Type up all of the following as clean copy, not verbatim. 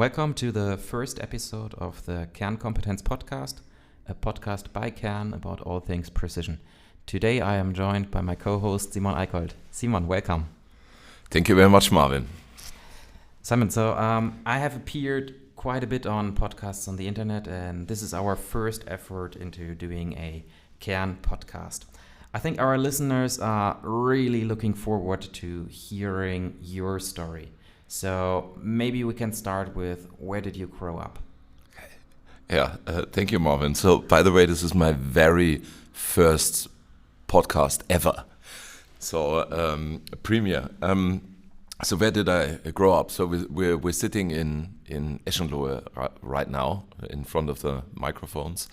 Welcome to the first episode of the Kern Competence Podcast, a podcast by Kern about all things precision. Today I am joined by my co-host Simon Eickholt. Simon, welcome. Thank you very much, Marvin. Simon, so I have appeared quite a bit on podcasts on the internet, and this is our first effort into doing a Kern podcast. I think our listeners are really looking forward to hearing your story. So maybe we can start with, where did you grow up? Thank you, Marvin. So, by the way, this is my very first podcast ever. So, a premiere. So where did I grow up? So we're sitting in Eschenlohe right now in front of the microphones.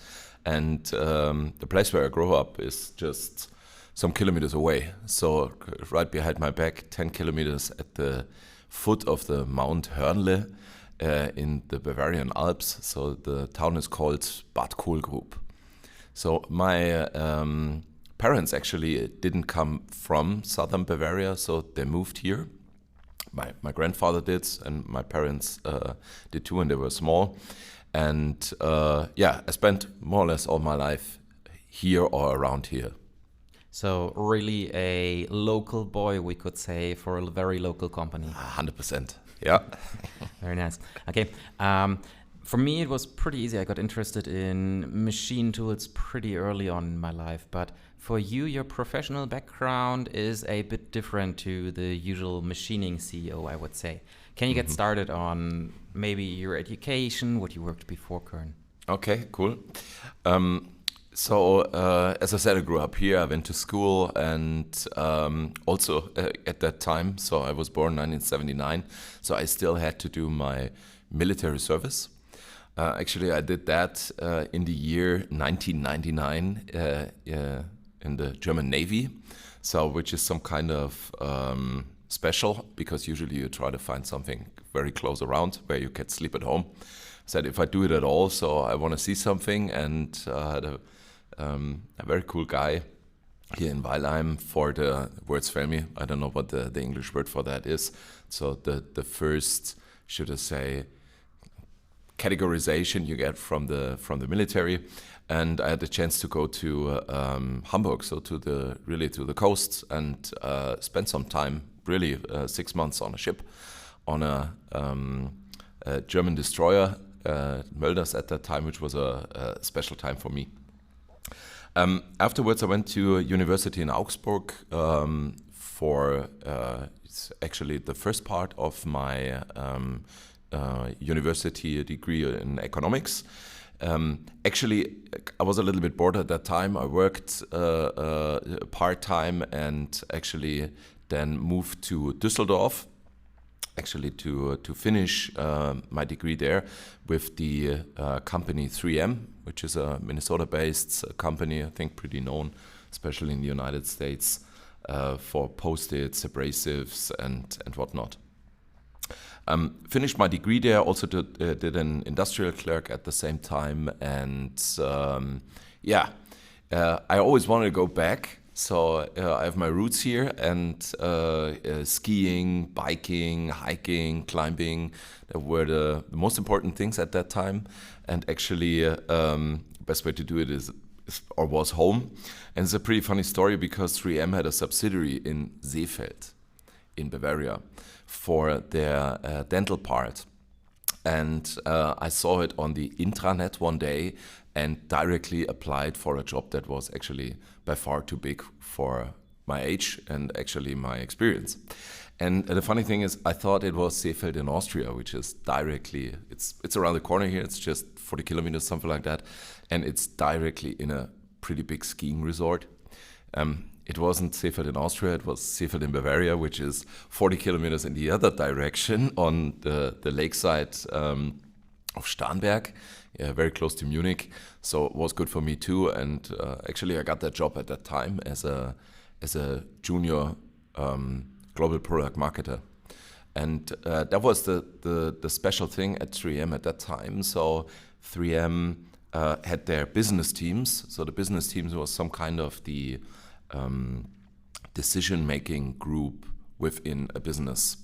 And the place where I grew up is just some kilometers away. So right behind my back, 10 kilometers at the foot of the Mount Hörnle in the Bavarian Alps. So the town is called Bad Kohlgrub. So my parents actually didn't come from southern Bavaria, so they moved here. My grandfather did, and my parents did too when they were small. And I spent more or less all my life here or around here. So really a local boy, we could say, for a very local company. 100%, yeah. Very nice. Okay, for me it was pretty easy. I got interested in machine tools pretty early on in my life. But for you, your professional background is a bit different to the usual machining CEO, I would say. Can you get started on maybe your education, what you worked before Kern? Okay, cool. So, as I said, I grew up here. I went to school, and also at that time, so I was born in 1979, so I still had to do my military service. Actually, I did that in the year 1999 in the German Navy, so which is some kind of special, because usually you try to find something very close around where you can sleep at home. Said if I do it at all, so I want to see something, and had a very cool guy here in Weilheim for the Wordsfamily. I don't know what the English word for that is. So the first, should I say, categorization you get from the military. And I had the chance to go to Hamburg, so to the coast, and spend some time, really 6 months on a ship, on a German destroyer, Mölders at that time, which was a special time for me. Afterwards, I went to a university in Augsburg for it's actually the first part of my university degree in economics. Actually, I was a little bit bored at that time. I worked part-time and actually then moved to Düsseldorf, actually to finish my degree there with the company 3M, which is a Minnesota-based company, I think pretty known, especially in the United States, for Post-its, abrasives, and whatnot. Finished my degree there, also did an industrial clerk at the same time, and I always wanted to go back. So I have my roots here, and skiing, biking, hiking, climbing, that were the most important things at that time. And actually, best way to do it was home. And it's a pretty funny story, because 3M had a subsidiary in Seefeld in Bavaria for their dental part. And I saw it on the intranet one day and directly applied for a job that was actually by far too big for my age and actually my experience. And the funny thing is, I thought it was Seefeld in Austria, which is directly, it's around the corner here, it's just 40 kilometers, something like that. And it's directly in a pretty big skiing resort. It wasn't Seefeld in Austria, it was Seefeld in Bavaria, which is 40 kilometers in the other direction on the lakeside of Starnberg, very close to Munich. So it was good for me too. And actually, I got that job at that time as a junior global product marketer. And that was the special thing at 3M at that time. So 3M had their business teams. So the business teams was some kind of the decision-making group within a business.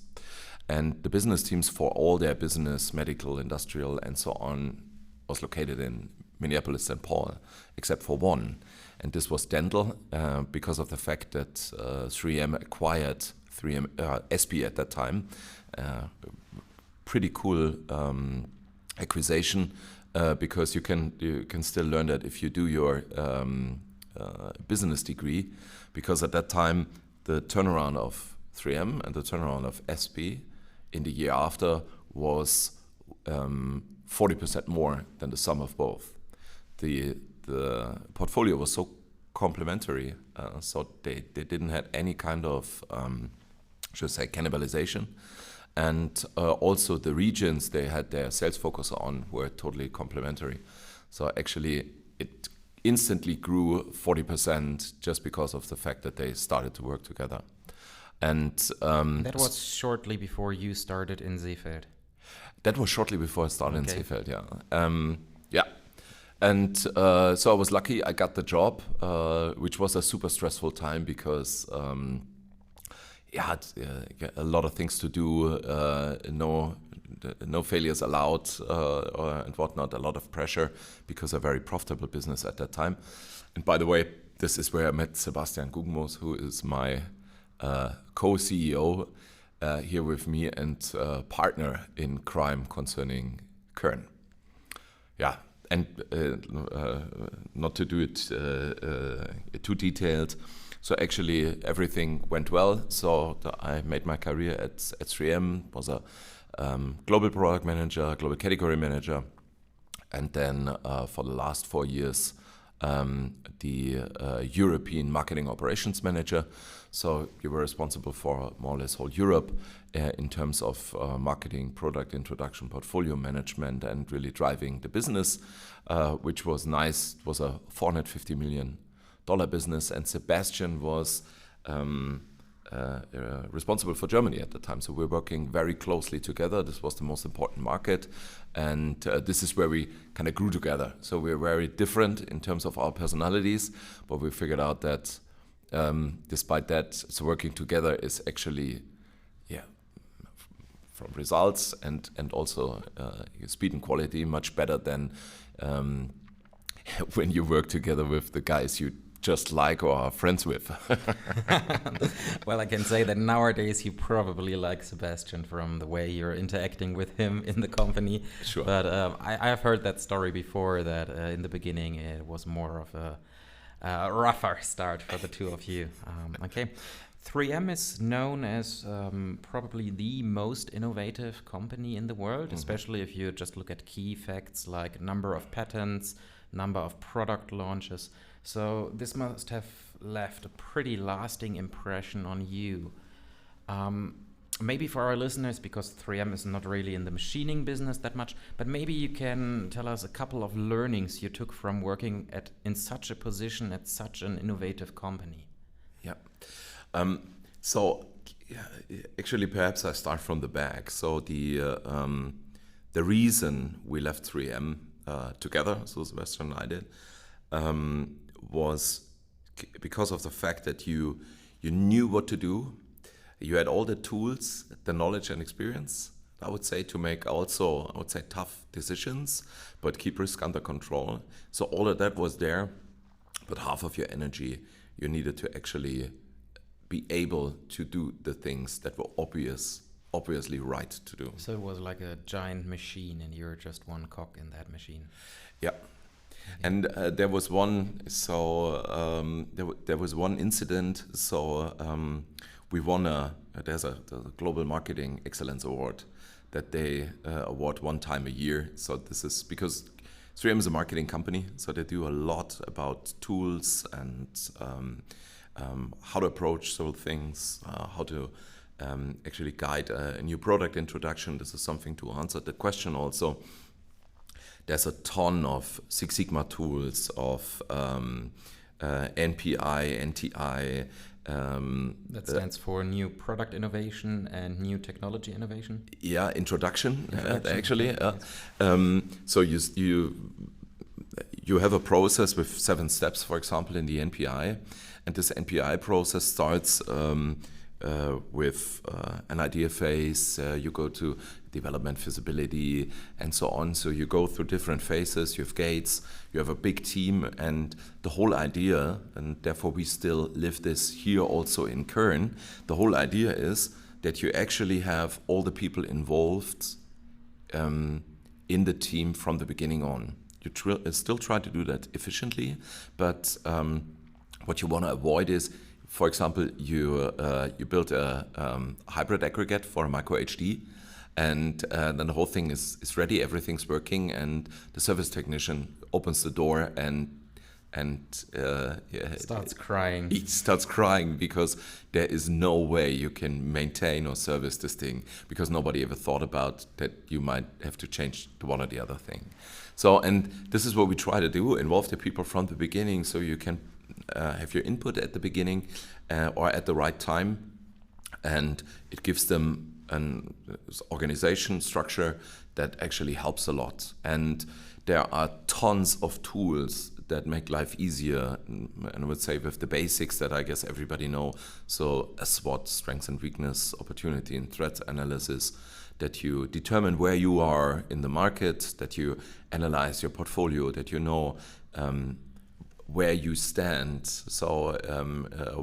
And the business teams for all their business, medical, industrial, and so on was located in Minneapolis, St. Paul, except for one. And this was dental because of the fact that 3M acquired 3M SP at that time. Pretty cool acquisition because you can still learn that if you do your business degree, because at that time the turnaround of 3M and the turnaround of SP in the year after was 40% more than the sum of both. The portfolio was so complementary, so they didn't have any kind of, should I say, cannibalization. And also the regions they had their sales focus on were totally complementary. So actually it instantly grew 40% just because of the fact that they started to work together. And that was shortly before you started in Seefeld. That was shortly before I started in Seefeld, yeah. And so I was lucky I got the job, which was a super stressful time because a lot of things to do, no failures allowed and whatnot, a lot of pressure because a very profitable business at that time. And by the way, this is where I met Sebastian Guggenmoos, who is my co-CEO here with me and partner in crime concerning Kern. Yeah, and not to do it too detailed. So actually everything went well. So I made my career at 3M, was a global product manager, global category manager, and then for the last 4 years the European marketing operations manager. So you were responsible for more or less whole Europe in terms of marketing, product introduction, portfolio management, and really driving the business, which was nice. It was a $450 million business, and Sebastian was responsible for Germany at the time. So we're working very closely together. This was the most important market, and this is where we kind of grew together. So we're very different in terms of our personalities, but we figured out that despite that, so working together is actually, from results and also speed and quality, much better than when you work together with the guys you just like or are friends with. Well, I can say that nowadays you probably like Sebastian from the way you're interacting with him in the company. Sure. But I have heard that story before, that in the beginning it was more of a rougher start for the two of you. Okay. 3M is known as probably the most innovative company in the world, especially if you just look at key facts like number of patents, number of product launches. So this must have left a pretty lasting impression on you. Maybe for our listeners, because 3M is not really in the machining business that much, but maybe you can tell us a couple of learnings you took from working in such a position at such an innovative company. Yeah. Actually, perhaps I start from the back. So the reason we left 3M together, so Sebastian and I did, was because of the fact that you knew what to do. You had all the tools, the knowledge and experience, I would say, to make also, I would say, tough decisions, but keep risk under control. So all of that was there, but half of your energy you needed to actually be able to do the things that were obviously right to do. So it was like a giant machine and you're just one cog in that machine. Yeah. And there was one, there was one incident. So we won there's a Global Marketing Excellence Award that they award one time a year. So this is because 3M is a marketing company, so they do a lot about tools and how to approach several things, how to actually guide a new product introduction. This is something to answer the question also. There's a ton of Six Sigma tools, of NPI, NTI. That stands for New Product Innovation and New Technology Innovation? Yeah, introduction. Actually. Yes. So you have a process with 7 steps, for example, in the NPI. And this NPI process starts with an idea phase, you go to development feasibility, and so on. So you go through different phases, you have gates, you have a big team, and the whole idea, and therefore we still live this here also in Kern, the whole idea is that you actually have all the people involved in the team from the beginning on. You still try to do that efficiently, but what you want to avoid is, for example, you build a hybrid aggregate for a micro HD, and then the whole thing is ready, everything's working, and the service technician opens the door and starts crying. He starts crying because there is no way you can maintain or service this thing, because nobody ever thought about that you might have to change the one or the other thing. So, and this is what we try to do, involve the people from the beginning, so you can have your input at the beginning or at the right time, and it gives them an organization structure that actually helps a lot. And there are tons of tools that make life easier, and I would say with the basics that I guess everybody know. So a SWOT, strengths and weakness, opportunity and threat analysis, that you determine where you are in the market, that you analyze your portfolio, that you know where you stand. So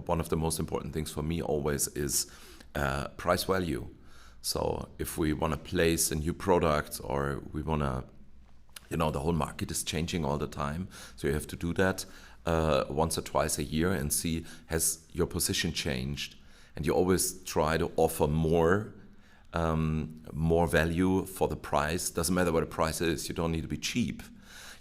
one of the most important things for me always is price value. So if we want to place a new product, or we want to, the whole market is changing all the time. So you have to do that once or twice a year and see, has your position changed? And you always try to offer more value for the price. Doesn't matter what the price is. You don't need to be cheap.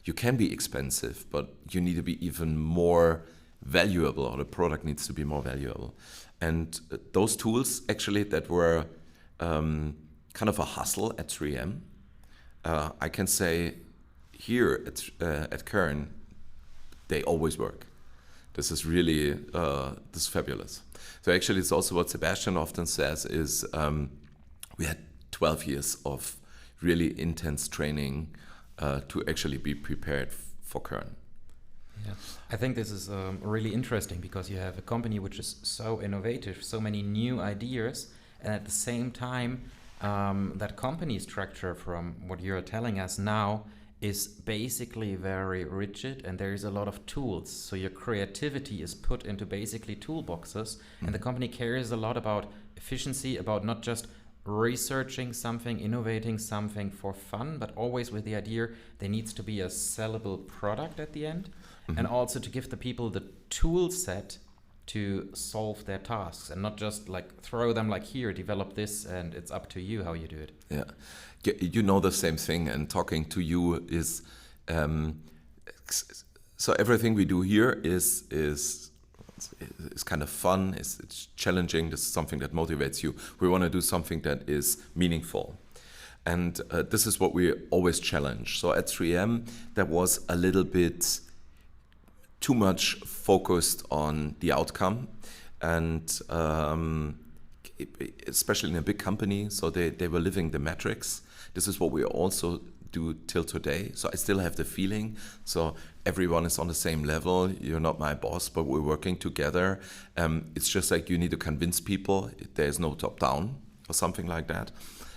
You can be expensive, but you need to be even more valuable, or the product needs to be more valuable. And those tools actually that were kind of a hustle at 3M, I can say here at Kern, they always work. This is really, this is fabulous. So actually it's also what Sebastian often says is we had 12 years of really intense training to actually be prepared for Kern. Yeah. I think this is really interesting, because you have a company which is so innovative, so many new ideas, and at the same time, that company structure, from what you're telling us now, is basically very rigid, and there is a lot of tools. So your creativity is put into basically toolboxes, and the company cares a lot about efficiency, about not just researching something, innovating something for fun, but always with the idea there needs to be a sellable product at the end, and also to give the people the tool set to solve their tasks, and not just like throw them like, here, develop this, and it's up to you how you do it. Yeah, you know the same thing, and talking to you is so everything we do here is kind of fun, it's challenging, this is something that motivates you. We want to do something that is meaningful. And this is what we always challenge. So at 3M, there was a little bit too much focused on the outcome, and especially in a big company, so they were living the metrics. This is what we also do till today. So I still have the feeling, so everyone is on the same level. You're not my boss, but we're working together. It's just like you need to convince people. There's no top down or something like that.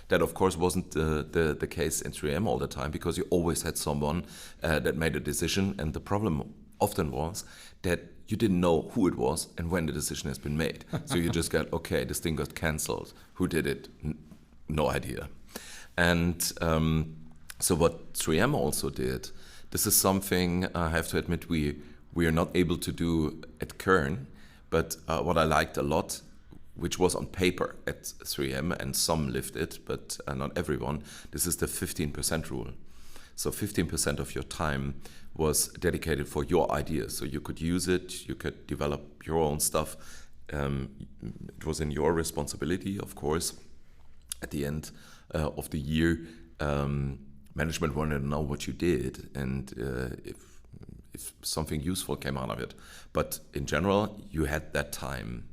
That of course wasn't the case in 3M all the time, because you always had someone that made a decision, and the problem often was that you didn't know who it was and when the decision has been made. So you just got, okay, this thing got cancelled. Who did it? No idea. And so what 3M also did, this is something I have to admit we are not able to do at Kern, but what I liked a lot, which was on paper at 3M, and some lived it, but not everyone, this is the 15% rule. So 15% of your time was dedicated for your ideas. So you could use it, you could develop your own stuff. It was in your responsibility, of course. At the end of the year, management wanted to know what you did, and if something useful came out of it. But in general, you had that time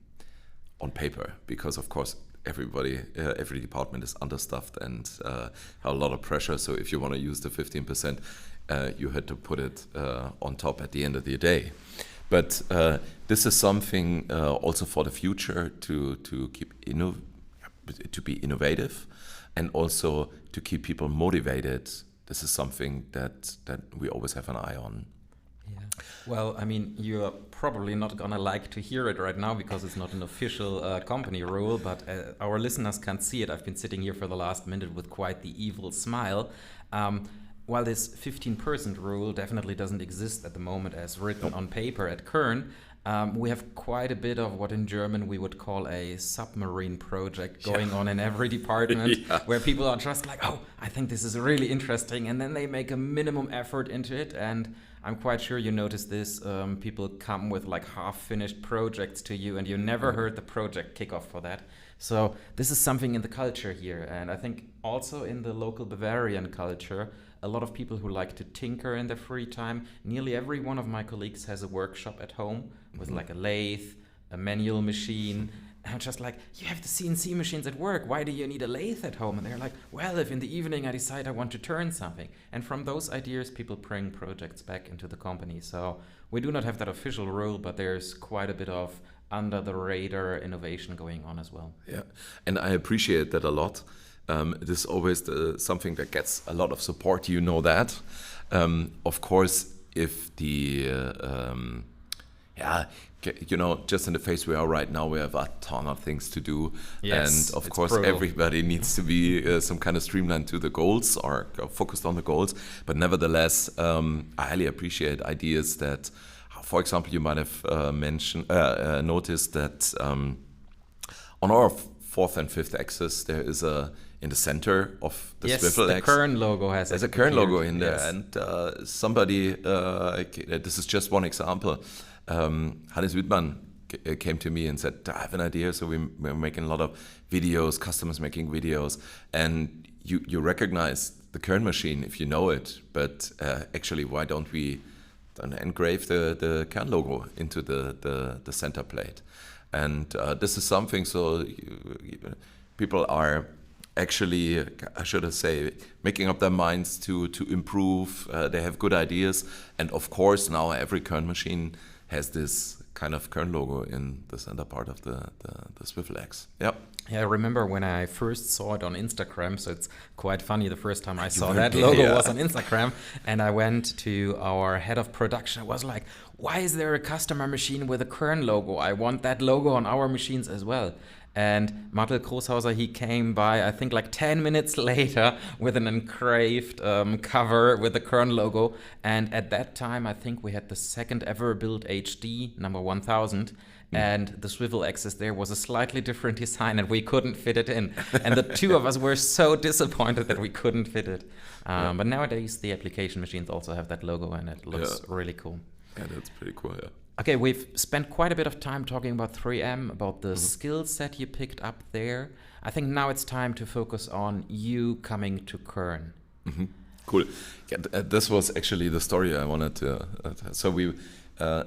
on paper, because of course every department is understaffed and had a lot of pressure. So if you want to use the 15%, you had to put it on top at the end of the day. But this is something also for the future to keep to be innovative, and also to keep people motivated. This is something that we always have an eye on. Yeah. Well, I mean, you're probably not gonna like to hear it right now because it's not an official company rule, but our listeners can't see it. I've been sitting here for the last minute with quite the evil smile. While this 15% rule definitely doesn't exist at the moment as written on paper at Kern, we have quite a bit of what in German we would call a submarine project going on in every department, where people are just like, oh, I think this is really interesting, and then they make a minimum effort into it. And I'm quite sure you noticed this. People come with like half-finished projects to you, and you never heard the project kickoff for that. So this is something in the culture here, and I think also in the local Bavarian culture, a lot of people who like to tinker in their free time. Nearly every one of my colleagues has a workshop at home with like a lathe, a manual machine. And I'm just like, you have the CNC machines at work. Why do you need a lathe at home? And they're like, well, if in the evening I decide I want to turn something. And from those ideas, people bring projects back into the company. So we do not have that official rule, but there's quite a bit of under the radar innovation going on as well. Yeah, and I appreciate that a lot. This is always something that gets a lot of support, you know that. Of course, if the, just in the phase we are right now, we have a ton of things to do. Yes, and of it's course, brutal. everybody needs to be some kind of streamlined to the goals or focused on the goals. But nevertheless, I highly appreciate ideas that, for example, you might have noticed that on our fourth and fifth axis, there is in the center of the swivel the axis. Kern logo has. There's a Kern logo in there, yes. and somebody. This is just one example. Hannes Wittmann came to me and said, "I have an idea." So we're making a lot of videos, customers making videos, and you recognize the Kern machine if you know it. But actually, why don't we engrave the Kern logo into the center plate? And this is something, so people are actually, I should say, making up their minds to improve. They have good ideas. And of course, now every Kern machine has this kind of Kern logo in the center part of the swivel axe. Yep. Yeah, I remember when I first saw it on Instagram, so it's quite funny. The first time I saw were that there, logo yeah. was on Instagram, and I went to our head of production. I was like, why is there a customer machine with a Kern logo? I want that logo on our machines as well. And Martel Großhauser, he came by, I think like 10 minutes later with an engraved cover with the Kern logo. And at that time, I think we had the second ever built HD, number 1000. And the swivel axis there was a slightly different design, and we couldn't fit it in. And the two of us were so disappointed that we couldn't fit it. But nowadays, the application machines also have that logo, and it looks really cool. Yeah, that's pretty cool, yeah. Okay, we've spent quite a bit of time talking about 3M, about the skill set you picked up there. I think now it's time to focus on you coming to Kern. Mm-hmm. Cool. Yeah, this was actually the story I wanted to. So we,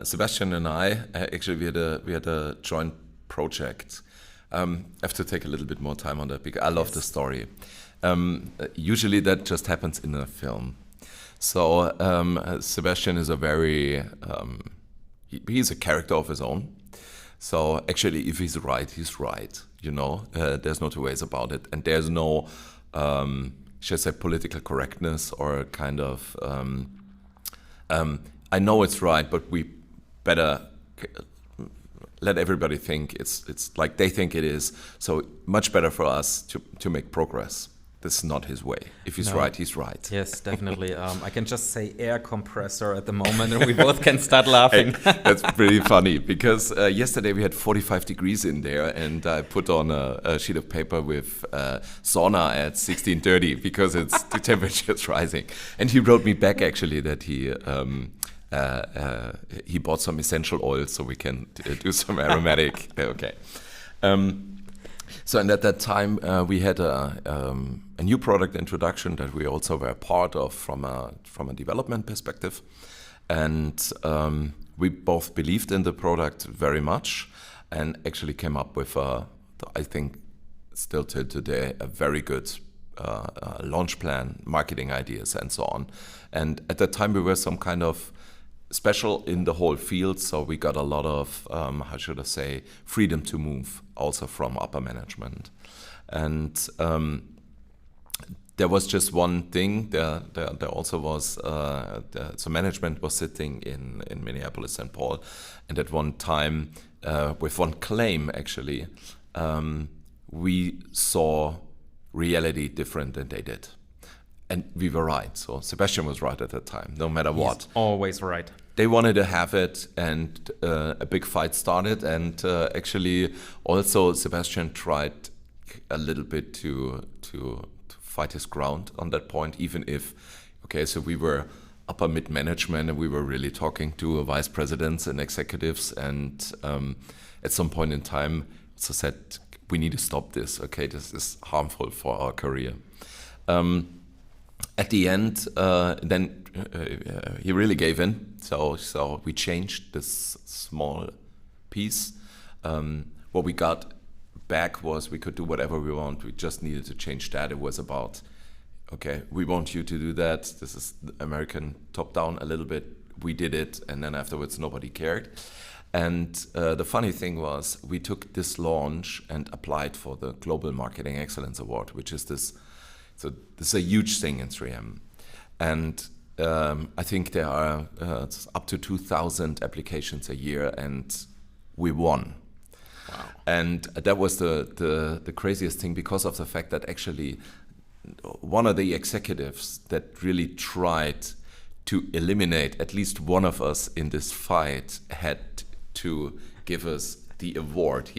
Sebastian and I, actually we had a joint project. I have to take a little bit more time on that because I love the story. Usually that just happens in a film. So Sebastian is a very he's a character of his own. So actually, if he's right. You know, there's no two ways about it, and there's no, should I say, political correctness or kind of. I know it's right, but we better let everybody think it's like they think it is. So much better for us to make progress. This is not his way. If he's right, he's right. Yes, definitely. I can just say air compressor at the moment, and we both can start laughing. That's pretty funny because yesterday we had 45 degrees in there, and I put on a sheet of paper with sauna at 1630 because the temperature is rising. And he wrote me back actually that he bought some essential oils so we can do some aromatic. Okay. So and at that time we had a new product introduction that we also were part of from a development perspective, and we both believed in the product very much, and actually came up with I think still till today a very good launch plan, marketing ideas, and so on. And at that time we were some kind of special in the whole field. So we got a lot of, how should I say, freedom to move also from upper management. And there was just one thing. There also was, so management was sitting in Minneapolis, St. Paul. And at one time, with one claim actually, we saw reality different than they did. And we were right. So Sebastian was right at that time, no matter what. He's always right. They wanted to have it, and a big fight started. And actually, also Sebastian tried a little bit to fight his ground on that point, even if, okay, so we were upper mid-management and we were really talking to vice presidents and executives. And at some point in time, also said, we need to stop this. Okay, this is harmful for our career. At the end, then he really gave in. So we changed this small piece. What we got back was we could do whatever we want. We just needed to change that. It was about, okay, we want you to do that. This is American top-down a little bit. We did it, and then afterwards nobody cared. And the funny thing was we took this launch and applied for the Global Marketing Excellence Award, which is this. So this is a huge thing in 3M. And I think there are up to 2,000 applications a year, and we won. Wow. And that was the craziest thing, because of the fact that actually one of the executives that really tried to eliminate at least one of us in this fight had to give us the award.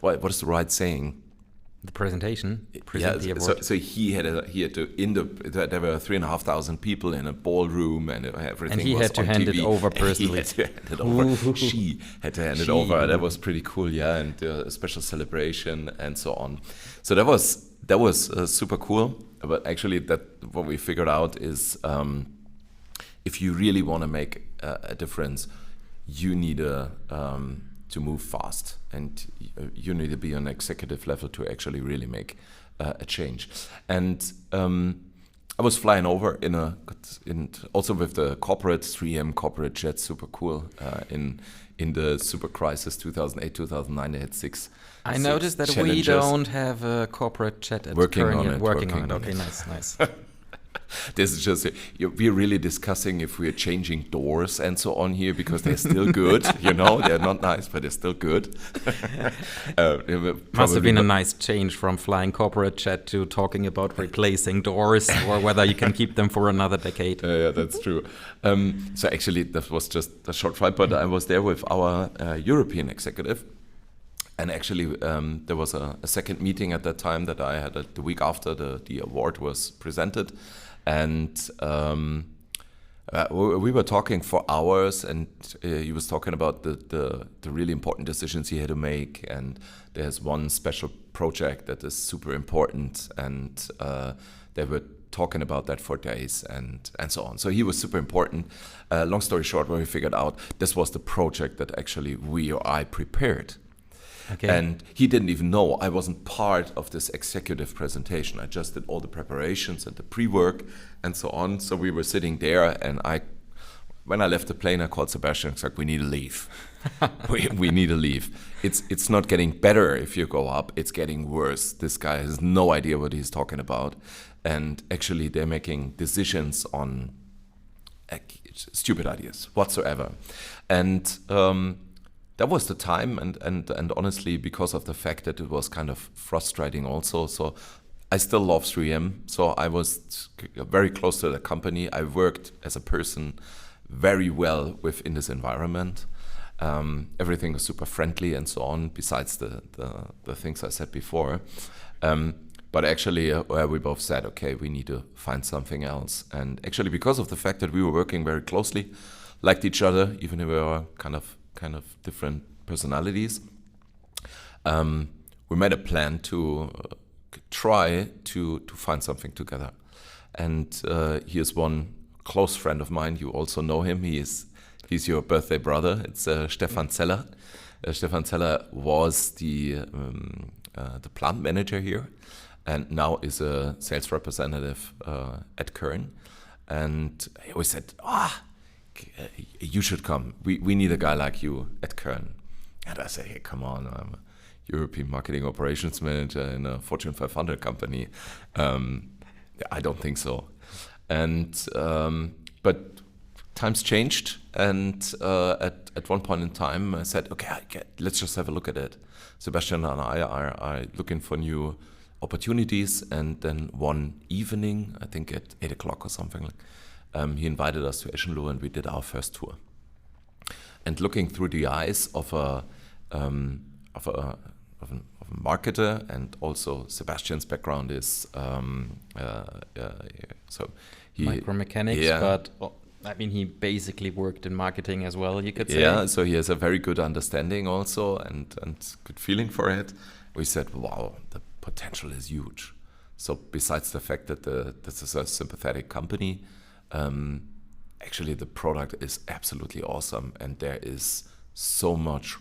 What is the right saying? The presentation. Present the award. So he had to. There were 3,500 people in a ballroom, and everything. And he was had to on hand TV. it over personally. He had to hand it over. She had to hand it over. That was pretty cool, yeah. And a special celebration and so on. So that was super cool. But actually, what we figured out is, if you really want to make a difference, you need to move fast, and you need to be on executive level to actually really make a change. And I was flying over also with the corporate 3M corporate jet, super cool. In the super crisis 2008, 2009, they had six. I noticed that we don't have a corporate jet at working Kern on yet. it. Working on it. Okay, nice. This is just, we're really discussing if we're changing doors and so on here, because they're still good. They're not nice, but they're still good. Must have been a nice change from flying corporate jet to talking about replacing doors or whether you can keep them for another decade. Yeah, that's true. So actually, that was just a short flight, but I was there with our European executive. And actually, there was a second meeting at that time that I had the week after the award was presented. And we were talking for hours, and he was talking about the really important decisions he had to make. And there's one special project that is super important, and they were talking about that for days and so on. So he was super important. Long story short, what we figured out, this was the project that actually I prepared. Okay. And he didn't even know I wasn't part of this executive presentation. I just did all the preparations and the pre-work and so on. So we were sitting there, and when I left the plane, I called Sebastian and said, we need to leave. we need to leave. It's not getting better if you go up. It's getting worse. This guy has no idea what he's talking about. And actually, they're making decisions on stupid ideas whatsoever. And that was the time, and honestly, because of the fact that it was kind of frustrating also. So I still love 3M. So I was very close to the company. I worked as a person very well within this environment. Everything was super friendly and so on, besides the things I said before. But actually, we both said, okay, we need to find something else. And actually, because of the fact that we were working very closely, liked each other, even if we were kind of different personalities, we made a plan to try to find something together. And here's one close friend of mine. You also know him. He's your birthday brother. It's Stefan Zeller. Stefan Zeller was the plant manager here, and now is a sales representative at Kern. And he always said, you should come. We need a guy like you at Kern. And I say, hey, come on, I'm a European marketing operations manager in a Fortune 500 company. I don't think so. And but times changed, and at one point in time, I said, okay, let's just have a look at it. Sebastian and I are looking for new opportunities, and then one evening, I think at 8 o'clock or something, he invited us to Eschenlohe, and we did our first tour. And looking through the eyes of a marketer, and also Sebastian's background is so he micromechanics, but I mean, he basically worked in marketing as well, you could say. Yeah, so he has a very good understanding also, and good feeling for it. We said, wow, the potential is huge. So besides the fact that this is a sympathetic company, actually the product is absolutely awesome, and there is so much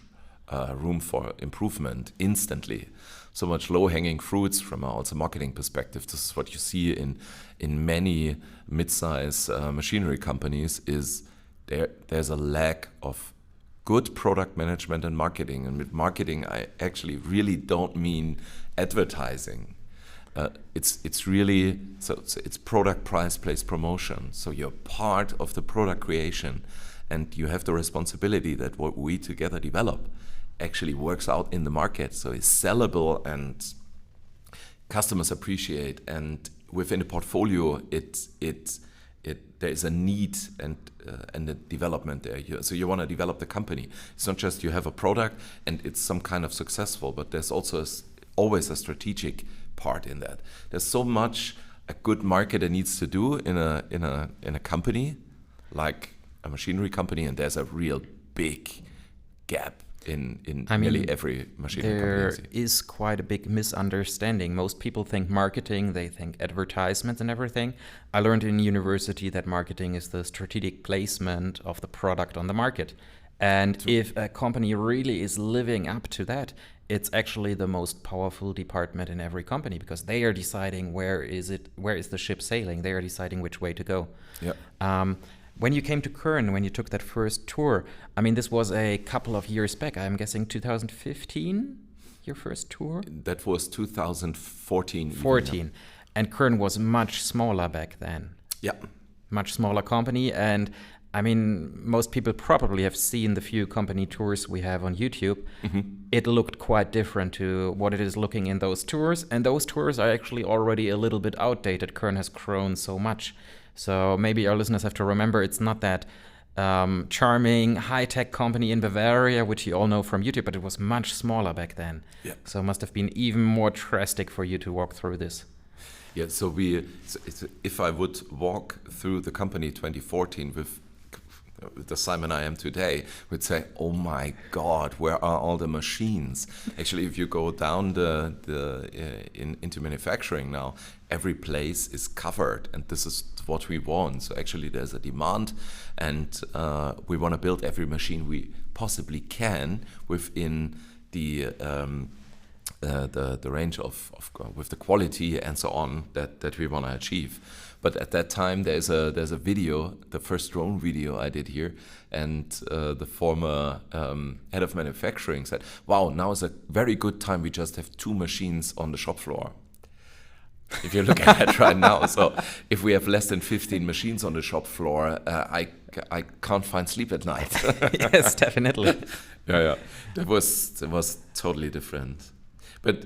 room for improvement instantly. So much low-hanging fruits from also marketing perspective. This is what you see in many mid-size machinery companies. Is there's a lack of good product management and marketing. And with marketing, I actually really don't mean advertising. It's really so it's product, price, place, promotion. So you're part of the product creation, and you have the responsibility that what we together develop actually works out in the market, so it's sellable and customers appreciate. And within the portfolio, there is a need and a development there. So you want to develop the company. It's not just you have a product and it's some kind of successful, but there's also always a strategic part in that. There's so much a good marketer needs to do in a company like a machinery company, and there's a real big gap in nearly every machinery company. There is quite a big misunderstanding. Most people think marketing, they think advertisements and everything. I learned in university that marketing is the strategic placement of the product on the market. And if a company really is living up to that, it's actually the most powerful department in every company, because they are deciding where is the ship sailing. They are deciding which way to go. Yeah. When you came to Kern, when you took that first tour, I mean, this was a couple of years back. I'm guessing 2015, your first tour? That was 2014. 14. Yeah. And Kern was much smaller back then. Yeah. Much smaller company. And I mean, most people probably have seen the few company tours we have on YouTube. Mm-hmm. It looked quite different to what it is looking in those tours. And those tours are actually already a little bit outdated. Kern has grown so much. So maybe our listeners have to remember it's not that charming, high-tech company in Bavaria, which you all know from YouTube, but it was much smaller back then. Yeah. So it must have been even more drastic for you to walk through this. Yeah, so if I would walk through the company 2014 with the Simon I am today, would say, oh my God, where are all the machines? Actually, if you go down into manufacturing now, every place is covered, and this is what we want. So actually there's a demand, and we want to build every machine we possibly can within the range of with the quality and so on that we want to achieve. But at that time, there's a video, the first drone video I did here, and the former head of manufacturing said, "Wow, now is a very good time. We just have 2 machines on the shop floor." If you look at it right now, so if we have less than 15 machines on the shop floor, I can't find sleep at night. Yes, definitely. Yeah, that was totally different. But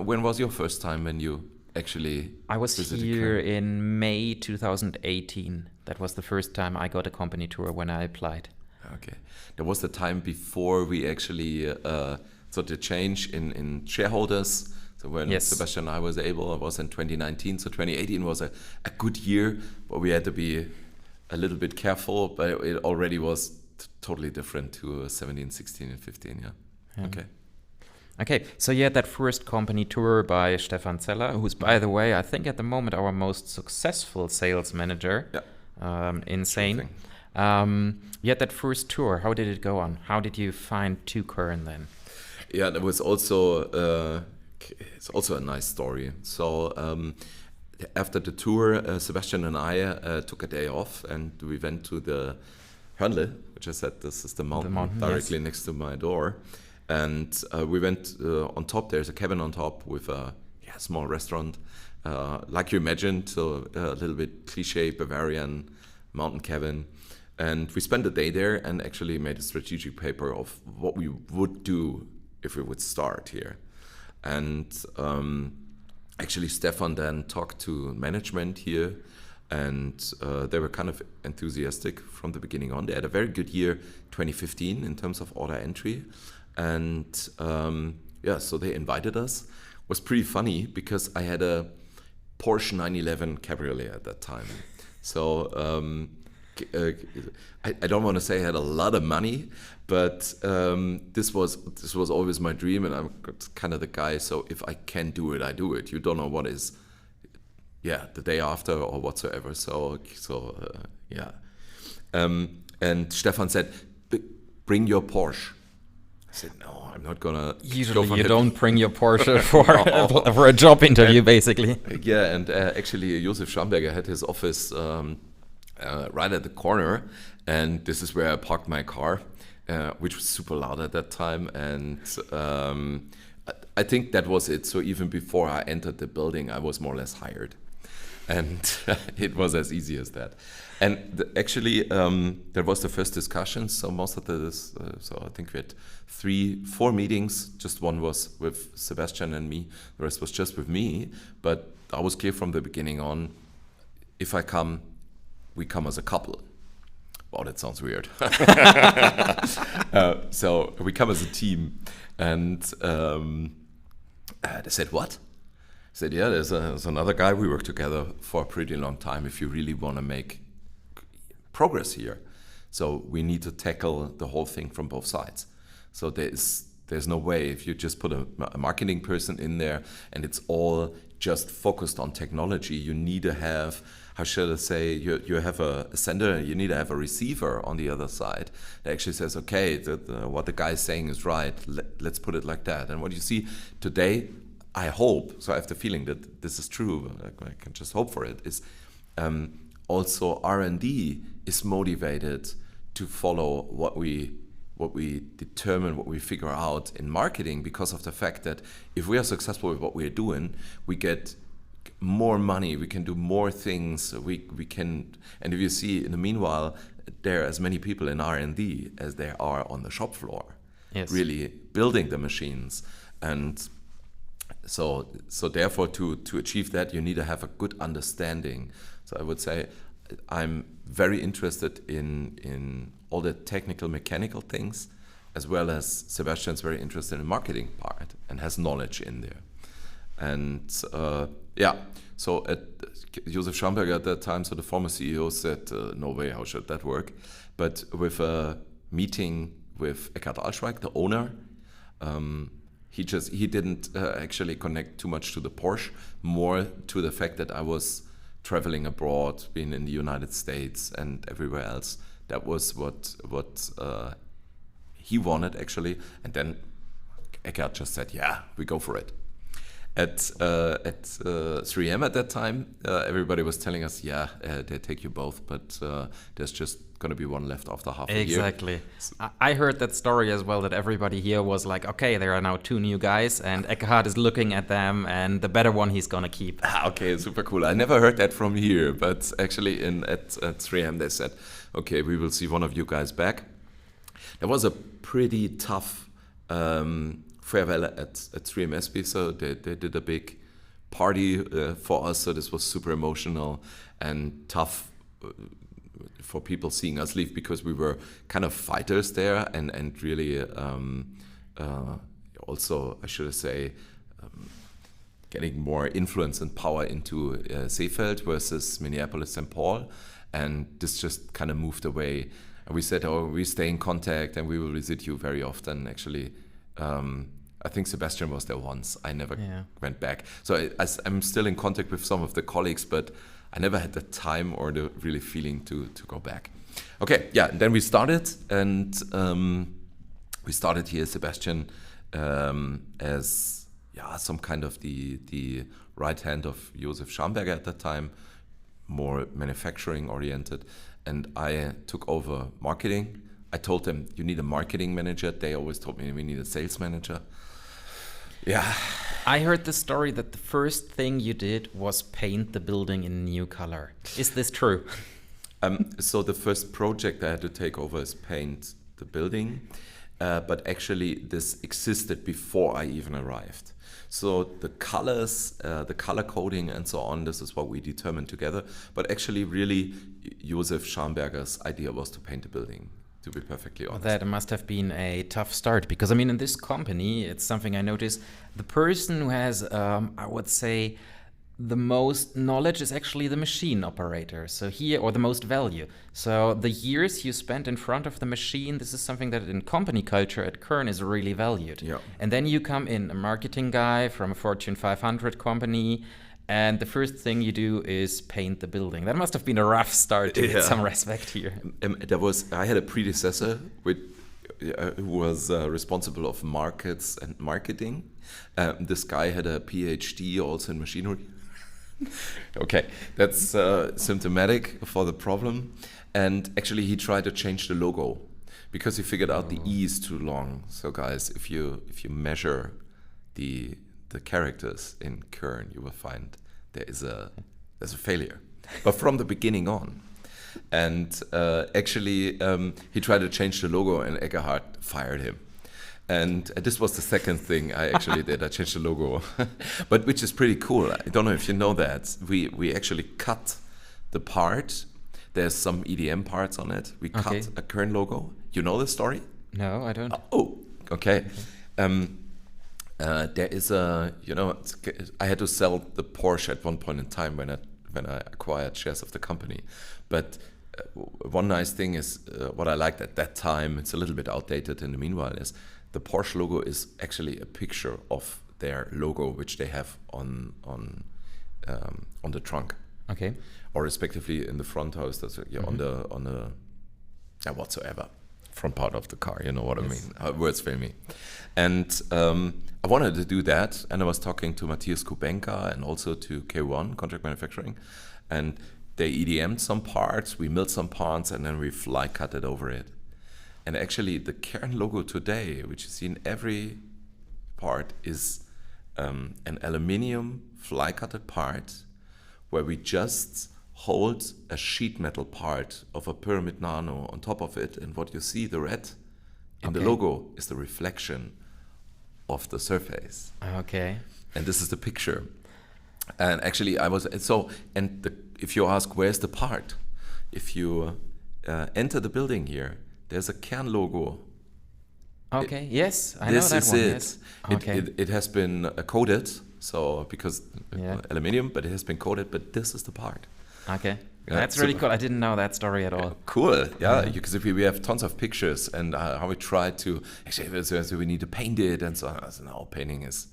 when was your first time when you actually I was visited here Kern? in May 2018. That was the first time I got a company tour when I applied. Okay. That was the time before we actually saw the change in shareholders. So when Yes. Sebastian and I was in 2019. So 2018 was a good year, but we had to be a little bit careful. But it already was totally different to 17, 16, and 15. Yeah. Okay. Okay, so you had that first company tour by Stefan Zeller, who's, by the way, I think at the moment our most successful sales manager. Yeah. Insane. You had that first tour. How did it go on? How did you find to Kern then? Yeah, that was also it's also a nice story. So after the tour, Sebastian and I took a day off, and we went to the Hörnle, which I said this is the mountain directly next to my door. And we went on top. There's a cabin on top with a small restaurant, like you imagined, so a little bit cliche Bavarian mountain cabin. And we spent a day there and actually made a strategic paper of what we would do if we would start here. And actually Stefan then talked to management here, and they were kind of enthusiastic from the beginning on. They had a very good year 2015 in terms of order entry. And so they invited us. It was pretty funny because I had a Porsche 911 Cabriolet at that time. So I don't want to say I had a lot of money, but this was always my dream, and I'm kind of the guy. So if I can do it, I do it. You don't know what is, the day after or whatsoever. And Stefan said, "Bring your Porsche." I said, "No, I'm not gonna." Usually, you don't bring your Porsche for a job interview, basically. Yeah, and actually, Josef Schamberger had his office right at the corner, and this is where I parked my car, which was super loud at that time. And I think that was it. So even before I entered the building, I was more or less hired, and it was as easy as that. And actually, there was the first discussion. So most of so I think we had 3-4 meetings. Just one was with Sebastian and me. The rest was just with me. But I was clear from the beginning on, if I come, we come as a couple. Wow, that sounds weird. So we come as a team. And they said, "What?" I said, "Yeah, there's another guy. We work together for a pretty long time. If you really want to make progress here, so we need to tackle the whole thing from both sides. So there's no way if you just put a marketing person in there and it's all just focused on technology. You need to have, how should I say, you have a sender and you need to have a receiver on the other side that actually says, okay, what the guy is saying is right. Let's put it like that." And what you see today, I hope, so I have the feeling that this is true, I can just hope for it, is also R&D is motivated to follow what we determine, what we figure out in marketing, because of the fact that if we are successful with what we are doing, we get more money, we can do more things, we can, and if you see in the meanwhile, there are as many people in R&D as there are on the shop floor, really building the machines. And so therefore to achieve that, you need to have a good understanding. So I would say I'm very interested in all the technical, mechanical things, as well as Sebastian's very interested in the marketing part and has knowledge in there. And so at Josef Schamberger at that time, so the former CEO said, "No way, how should that work?" But with a meeting with Eckhard Alschweig, the owner, he didn't actually connect too much to the Porsche, more to the fact that I was traveling abroad, being in the United States and everywhere else. That was what he wanted actually. And then Eckhard just said, "Yeah, we go for it." At 3M at that time, everybody was telling us, they take you both, but there's just going to be one left after half a year. Exactly. I heard that story as well, that everybody here was like, okay, there are now 2 new guys, and Eckhard is looking at them, and the better one he's going to keep. Okay, super cool. I never heard that from here, but actually at 3M they said, okay, we will see one of you guys back. That was a pretty tough farewell at 3MSB, so they did a big party for us, so this was super emotional and tough for people seeing us leave, because we were kind of fighters there and really also, I should say, getting more influence and power into Seefeld versus Minneapolis-St. Paul, and this just kind of moved away. And we said, we stay in contact and we will visit you very often. Actually, I think Sebastian was there once. I never went back. So I'm still in contact with some of the colleagues, but I never had the time or the really feeling to go back. Okay, and then we started, and we started here, Sebastian, as some kind of the right hand of Josef Schamberger at that time, more manufacturing oriented, and I took over marketing. I told them, you need a marketing manager. They always told me we need a sales manager. Yeah. I heard the story that the first thing you did was paint the building in a new color. Is this true? So the first project I had to take over is paint the building, but actually this existed before I even arrived. So the colors, the color coding and so on, this is what we determined together. But actually really Josef Schamberger's idea was to paint the building, to be perfectly honest. That must have been a tough start, because I mean, in this company, it's something I noticed. The person who has, I would say, the most knowledge is actually the machine operator. So here, or the most value. So the years you spent in front of the machine, this is something that in company culture at Kern is really valued. Yeah. And then you come in, a marketing guy from a Fortune 500 company, and the first thing you do is paint the building. That must have been a rough start to get some respect here. I had a predecessor who was responsible of markets and marketing. This guy had a PhD also in machinery. Okay, that's symptomatic for the problem. And actually he tried to change the logo because he figured out the E is too long. So guys, if you measure the characters in Kern, you will find there's a failure. But from the beginning on. And actually he tried to change the logo and Eickholt fired him. And this was the second thing I actually did. I changed the logo, but which is pretty cool. I don't know if you know that. We actually cut the part. There's some EDM parts on it. We cut a Kern logo. You know the story? No, I don't. Oh, okay. There is I had to sell the Porsche at one point in time when I acquired shares of the company. But one nice thing is what I liked at that time. It's a little bit outdated in the meanwhile. Is the Porsche logo is actually a picture of their logo, which they have on the trunk. Okay. Or respectively in the front house. That's on the whatsoever front part of the car. You know what I mean? Words fail me. And I wanted to do that, and I was talking to Matthias Kubenka and also to K1 Contract Manufacturing, and they EDM'd some parts, we milled some parts, and then we fly cut it over it. And actually, the Kern logo today, which you see in every part, is an aluminium fly-cutted part where we just hold a sheet metal part of a pyramid nano on top of it. And what you see, the red in the logo, is the reflection of the surface. Okay. And this is the picture. And actually, if you ask, where's the part? If you enter the building here, there's a Kern logo. Okay. Yes, I know that one. This is it. Yes. Okay. It has been coated, so because aluminium, but it has been coated. But this is the part. Okay. That's really cool. I didn't know that story at all. Cool. Yeah, because if we have tons of pictures and how we try to actually, so we need to paint it and so on. So now painting is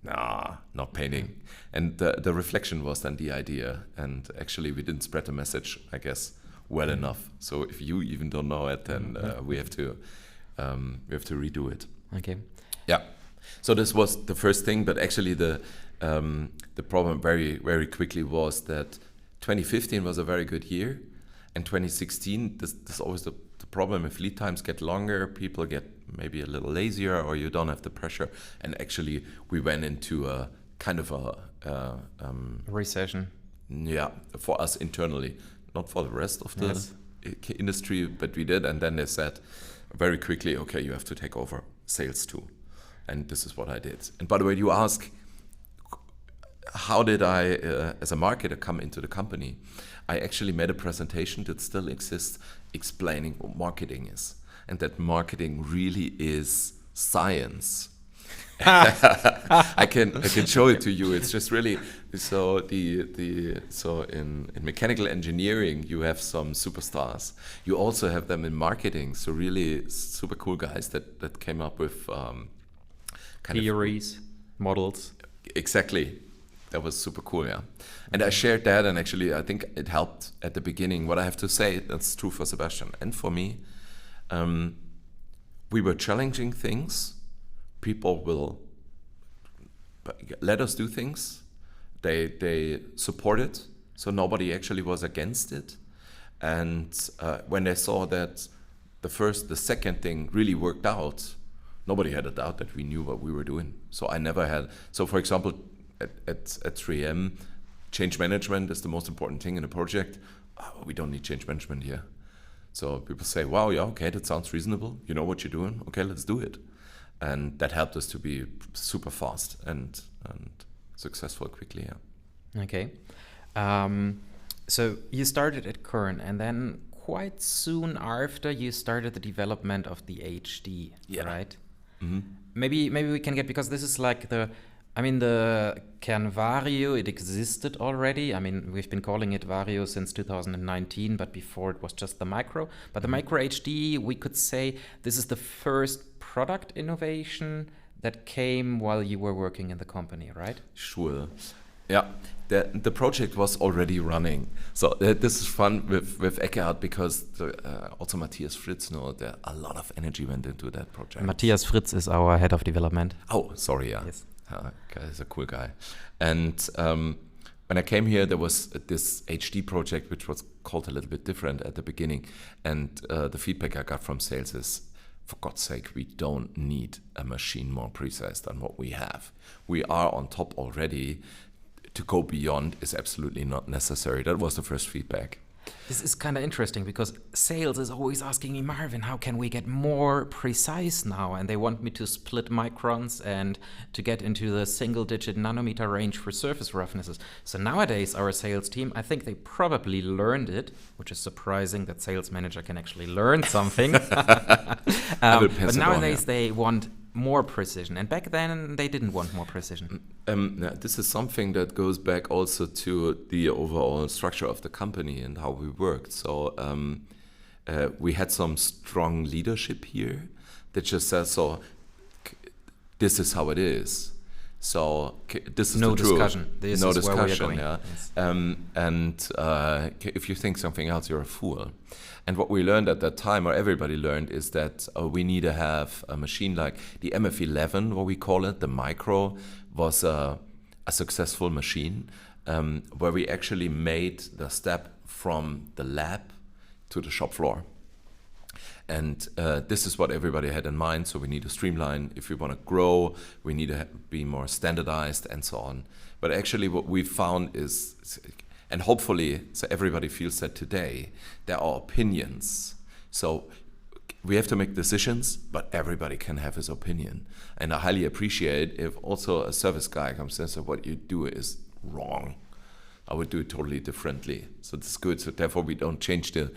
not painting. And the reflection was then the idea. And actually, we didn't spread the message, I guess, well enough. So if you even don't know it, then we have to redo it. Okay. Yeah. So this was the first thing, but actually the problem very, very quickly was that 2015 was a very good year, and 2016, this always the problem. If lead times get longer, people get maybe a little lazier, or you don't have the pressure. And actually, we went into a kind of a recession. Yeah, for us internally, not for the rest of the industry, but we did. And then they said very quickly, okay, you have to take over sales too. And this is what I did. And by the way, you ask, how did I, as a marketer, come into the company? I actually made a presentation that still exists explaining what marketing is, and that marketing really is science. I can show it to you. It's just really so in mechanical engineering you have some superstars. You also have them in marketing. So really super cool guys that came up with theories, models. Exactly. That was super cool, yeah. And I shared that, and actually I think it helped at the beginning. What I have to say, that's true for Sebastian and for me. We were challenging things. People will let us do things. They supported, so nobody actually was against it. And when they saw that the second thing really worked out, nobody had a doubt that we knew what we were doing. So I never had. So for example, at 3M, change management is the most important thing in a project. We don't need change management here. So people say, wow, yeah, okay, that sounds reasonable. You know what you're doing. Okay, let's do it. And that helped us to be super fast and successful quickly, yeah. Okay. So you started at Kern, and then quite soon after you started the development of the HD, right? Mm-hmm. Maybe we can get, because this is like the Kern Vario, it existed already. I mean, we've been calling it Vario since 2019, but before it was just the Micro. But the Micro HD, we could say this is the first product innovation that came while you were working in the company, right? Sure. Yeah, the project was already running. So this is fun with Eickholt, because also Matthias Fritz, a lot of energy went into that project. Matthias Fritz is our head of development. Oh, sorry, yeah. Yes. He's a cool guy. And when I came here, there was this HD project, which was called a little bit different at the beginning. And the feedback I got from sales is, for God's sake, we don't need a machine more precise than what we have. We are on top already. To go beyond is absolutely not necessary. That was the first feedback. This is kind of interesting, because sales is always asking me, Marvin, how can we get more precise now? And they want me to split microns and to get into the single-digit nanometer range for surface roughnesses. So nowadays, our sales team, I think they probably learned it, which is surprising that sales manager can actually learn something. But nowadays, they want more precision, and back then they didn't want more precision. This is something that goes back also to the overall structure of the company and how we worked. So we had some strong leadership here that just says, so this is how it is. So this is no the truth. Discussion. This no is discussion. Where we are going. Yeah. Yes. If you think something else, you're a fool. And what we learned at that time, or everybody learned, is that we need to have a machine like the MF11, what we call it, the Micro, was a successful machine where we actually made the step from the lab to the shop floor. And this is what everybody had in mind. So we need to streamline. If we want to grow, we need to be more standardized and so on. But actually what we found is, and hopefully so everybody feels that today, there are opinions. So we have to make decisions, but everybody can have his opinion. And I highly appreciate if also a service guy comes in and says, what you do is wrong. I would do it totally differently. So it's good. So therefore we don't change the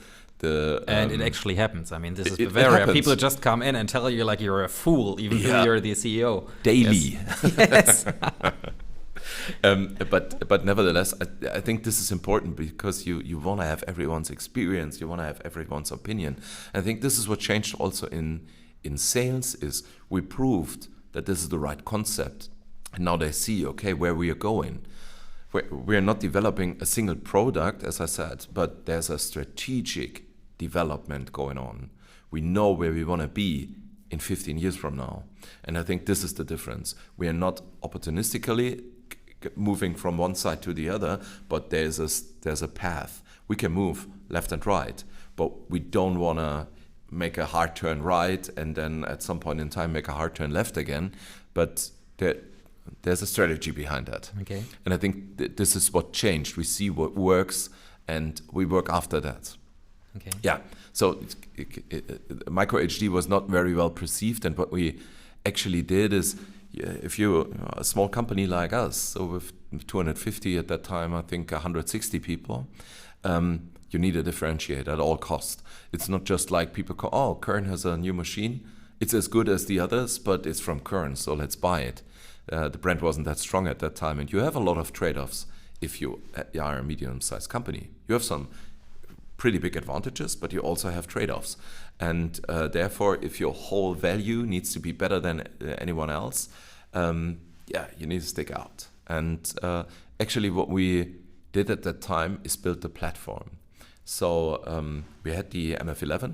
and it actually happens. I mean, this is Bavaria. People just come in and tell you like you're a fool, even though you're the CEO. Daily. Yes. But nevertheless, I think this is important, because you want to have everyone's experience. You want to have everyone's opinion. I think this is what changed also in sales, is we proved that this is the right concept. And now they see, okay, where we are going. We're not developing a single product, as I said, but there's a strategic development going on. We know where we want to be in 15 years from now. And I think this is the difference. We are not opportunistically moving from one side to the other, but there's a path. We can move left and right, but we don't want to make a hard turn right and then at some point in time make a hard turn left again. But there's a strategy behind that. Okay. And I think this is what changed. We see what works and we work after that. Okay. Yeah. So Micro HD was not very well perceived, and what we actually did is, if you're a small company like us, so with 250 at that time, I think 160 people, you need to differentiate at all costs. It's not just like people call, oh, Kern has a new machine. It's as good as the others, but it's from Kern, so let's buy it. The brand wasn't that strong at that time, and you have a lot of trade-offs if you are a medium-sized company. You have some pretty big advantages, but you also have trade-offs. And therefore, if your whole value needs to be better than anyone else, you need to stick out. And actually what we did at that time is build the platform. So we had the MF11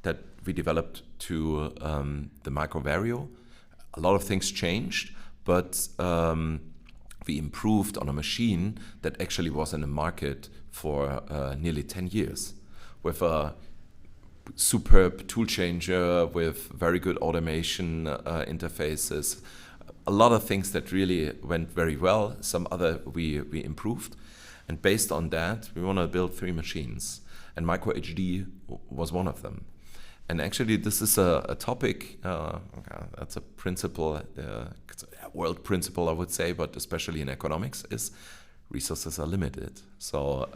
that we developed to the Micro Vario. A lot of things changed, but we improved on a machine that actually was in the market for nearly 10 years with a superb tool changer, with very good automation interfaces, a lot of things that really went very well. Some other we improved. And based on that, we want to build 3 machines. And Micro HD was one of them. And actually, this is a topic, that's a principle, it's a world principle, I would say, but especially in economics, is resources are limited. So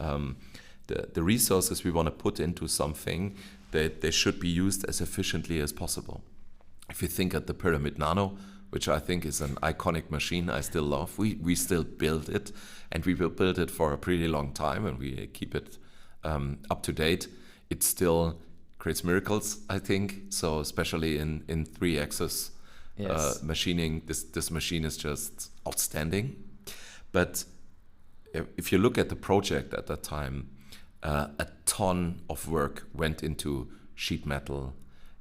the resources we want to put into something, they should be used as efficiently as possible. If you think at the Pyramid Nano, which I think is an iconic machine I still love, we still build it, and we will build it for a pretty long time, and we keep it up to date. It still creates miracles, I think. So especially in 3-axis machining, this machine is just outstanding. But if you look at the project at that time, a ton of work went into sheet metal,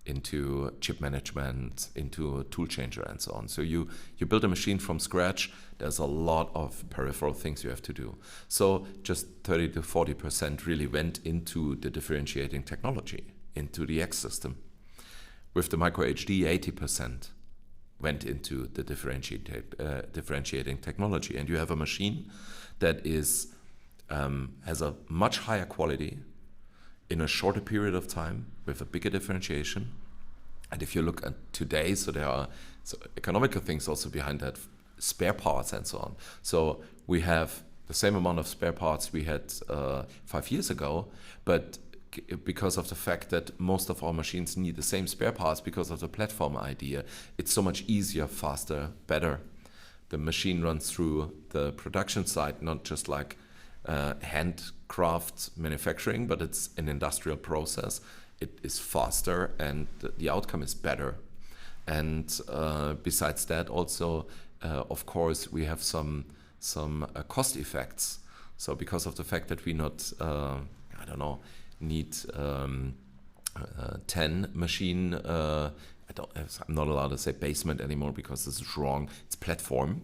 into chip management, into a tool changer, and so on. So you build a machine from scratch. There's a lot of peripheral things you have to do. So just 30 to 40% really went into the differentiating technology, into the X system. With the Micro HD, 80% went into the differentiating technology. And you have a machine that is has a much higher quality in a shorter period of time with a bigger differentiation. And if you look at today, so there are economical things also behind that, spare parts and so on. So we have the same amount of spare parts we had 5 years ago, but because of the fact that most of our machines need the same spare parts because of the platform idea, it's so much easier, faster, better. The machine runs through the production side, not just like handcraft manufacturing, but it's an industrial process. It is faster and the outcome is better. And besides that, also, of course, we have some cost effects. So because of the fact that we not, need 10 machine, I'm not allowed to say basement anymore because this is wrong. It's platform.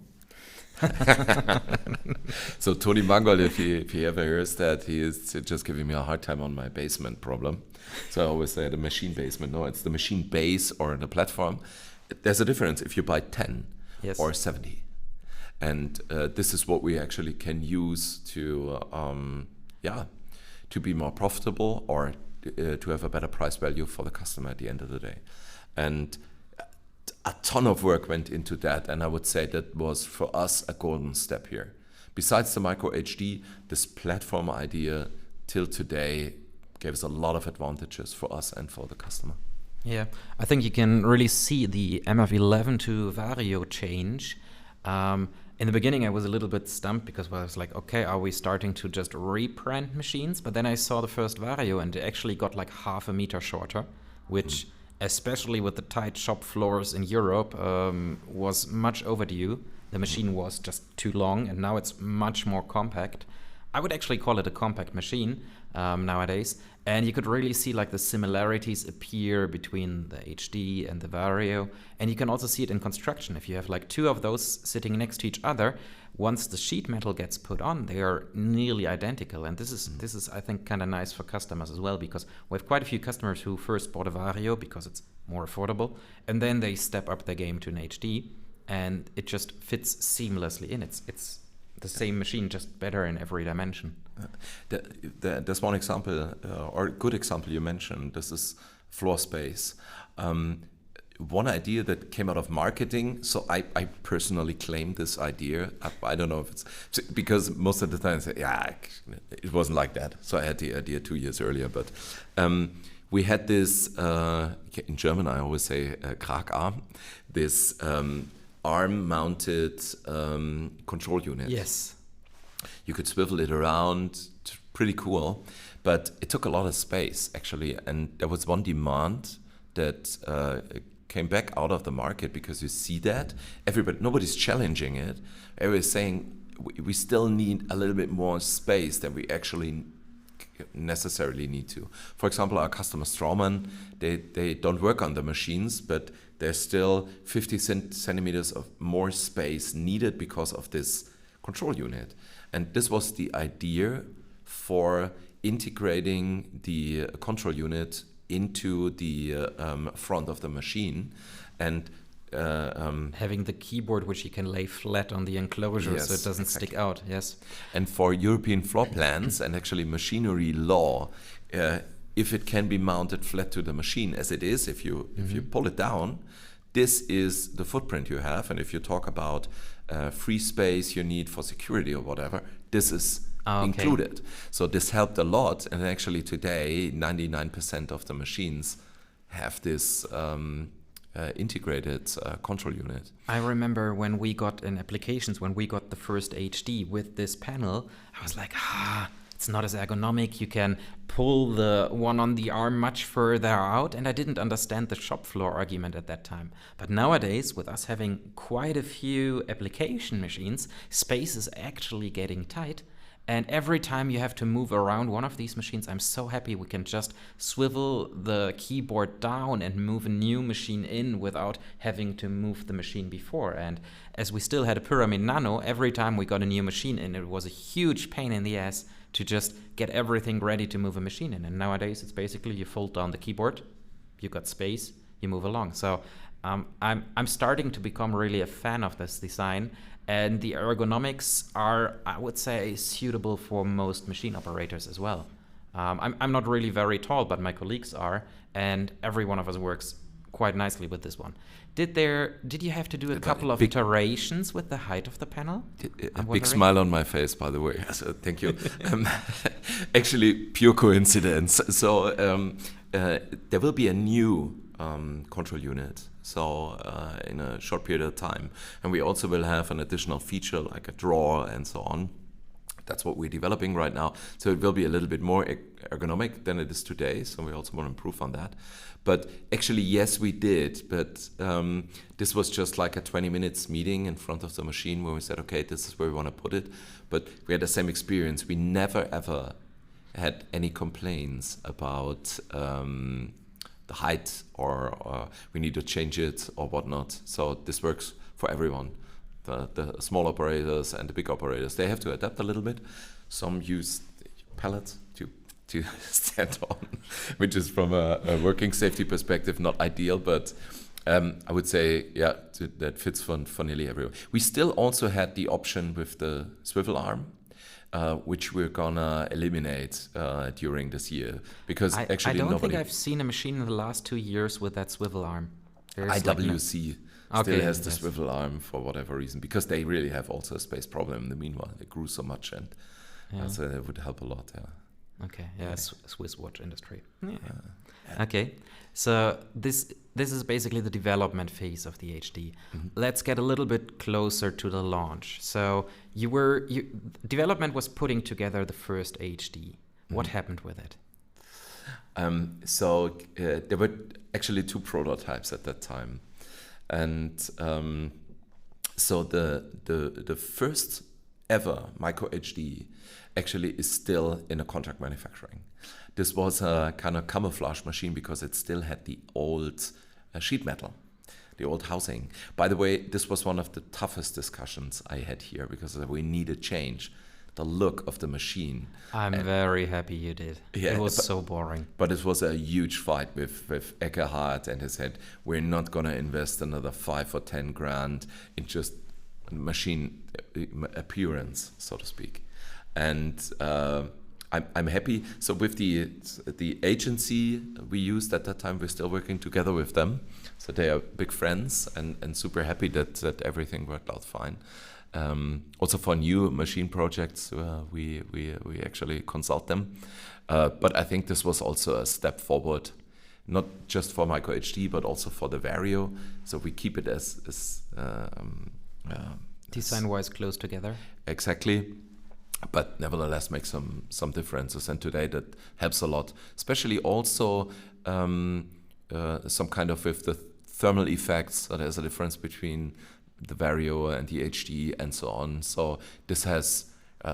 So Tony Mangold, if he ever hears that, he is just giving me a hard time on my basement problem. So I always say the machine basement. No, it's the machine base or the platform. There's a difference if you buy 10 or 70. And this is what we actually can use to be more profitable or to have a better price value for the customer at the end of the day. And a ton of work went into that, and I would say that was for us a golden step here. Besides the Micro HD, this platform idea till today gave us a lot of advantages for us and for the customer. Yeah, I think you can really see the MF11 to Vario change. In the beginning, I was a little bit stumped because I was like, okay, are we starting to just rebrand machines? But then I saw the first Vario and it actually got like half a meter shorter, which especially with the tight shop floors in Europe, was much overdue. The machine was just too long, and now it's much more compact. I would actually call it a compact machine nowadays. And you could really see like the similarities appear between the HD and the Vario. And you can also see it in construction. If you have like two of those sitting next to each other, once the sheet metal gets put on, they are nearly identical. And this is I think, kind of nice for customers as well, because we have quite a few customers who first bought a Vario because it's more affordable, and then they step up their game to an HD, and it just fits seamlessly in. It's the same machine, just better in every dimension. There's one example, or a good example you mentioned. This is floor space. One idea that came out of marketing, so I personally claim this idea. I don't know if it's because most of the time I say, it wasn't like that. So I had the idea 2 years earlier, but we had this, in German I always say Kragarm, this arm-mounted control unit. Yes. You could swivel it around, pretty cool, but it took a lot of space actually, and there was one demand that came back out of the market because you see that nobody's challenging it. Everybody's saying we still need a little bit more space than we actually necessarily need to. For example, our customer Strawman, they don't work on the machines, but there's still 50 centimeters of more space needed because of this control unit. And this was the idea for integrating the control unit into the front of the machine, and having the keyboard which you can lay flat on the enclosure, yes, so it doesn't exactly. stick out. Yes. And for European floor plans and actually machinery law, if it can be mounted flat to the machine as it is, if you pull it down, this is the footprint you have. And if you talk about free space you need for security or whatever, this is included. So this helped a lot. And actually today, 99% of the machines have this integrated control unit. I remember when we got in applications, when we got the first HD with this panel, I was like, it's not as ergonomic. You can pull the one on the arm much further out, and I didn't understand the shop floor argument at that time. But nowadays, with us having quite a few application machines, space is actually getting tight. And every time you have to move around one of these machines, I'm so happy we can just swivel the keyboard down and move a new machine in without having to move the machine before. And as we still had a Pyramid Nano, every time we got a new machine in, it was a huge pain in the ass to just get everything ready to move a machine in. And nowadays, it's basically you fold down the keyboard, you got space, you move along. So I'm starting to become really a fan of this design. And the ergonomics are, I would say, suitable for most machine operators as well. I'm not really very tall, but my colleagues are, and every one of us works quite nicely with this one. Did you have to do a couple of iterations with the height of the panel? A big smile on my face, by the way. So thank you. Actually, pure coincidence. So there will be a new control unit. So in a short period of time. And we also will have an additional feature like a drawer and so on. That's what we're developing right now. So it will be a little bit more ergonomic than it is today. So we also want to improve on that. But actually, yes, we did. But this was just like a 20 minutes meeting in front of the machine where we said, okay, this is where we want to put it. But we had the same experience. We never, ever had any complaints about the height or we need to change it or whatnot. So this works for everyone. The small operators and the big operators, they have to adapt a little bit. Some use pallets to stand on, which is from a working safety perspective not ideal, but I would say, yeah, that fits for nearly everyone. We still also had the option with the swivel arm, which we're gonna eliminate during this year because I don't think I've seen a machine in the last 2 years with that swivel arm. IWC still has the swivel arm for whatever reason because they really have also a space problem in the meanwhile. They grew so much and so it would help a lot. Yeah. Okay. Yeah. Swiss watch industry. Yeah. Okay. So this is basically the development phase of the HD. Mm-hmm. Let's get a little bit closer to the launch. So development was putting together the first HD. Mm-hmm. What happened with it? So there were actually 2 prototypes at that time, and so the first ever Micro HD actually is still in a contract manufacturing. This was a kind of camouflage machine because it still had the old sheet metal, the old housing. By the way, this was one of the toughest discussions I had here because we needed change. The look of the machine. I'm very happy you did. Yeah, it was so boring. But it was a huge fight with Eickholt, and he said, we're not going to invest another 5 or 10 grand in just machine appearance, so to speak. And I'm happy. So with the agency we used at that time, we're still working together with them. So they are big friends and super happy that everything worked out fine. Also for new machine projects, we actually consult them. But I think this was also a step forward, not just for Micro HD, but also for the Vario. So we keep it as design-wise close together. Exactly. But nevertheless make some differences. And today that helps a lot, especially also some kind of with the thermal effects. So there's a difference between the Vario and the HD and so on. So this has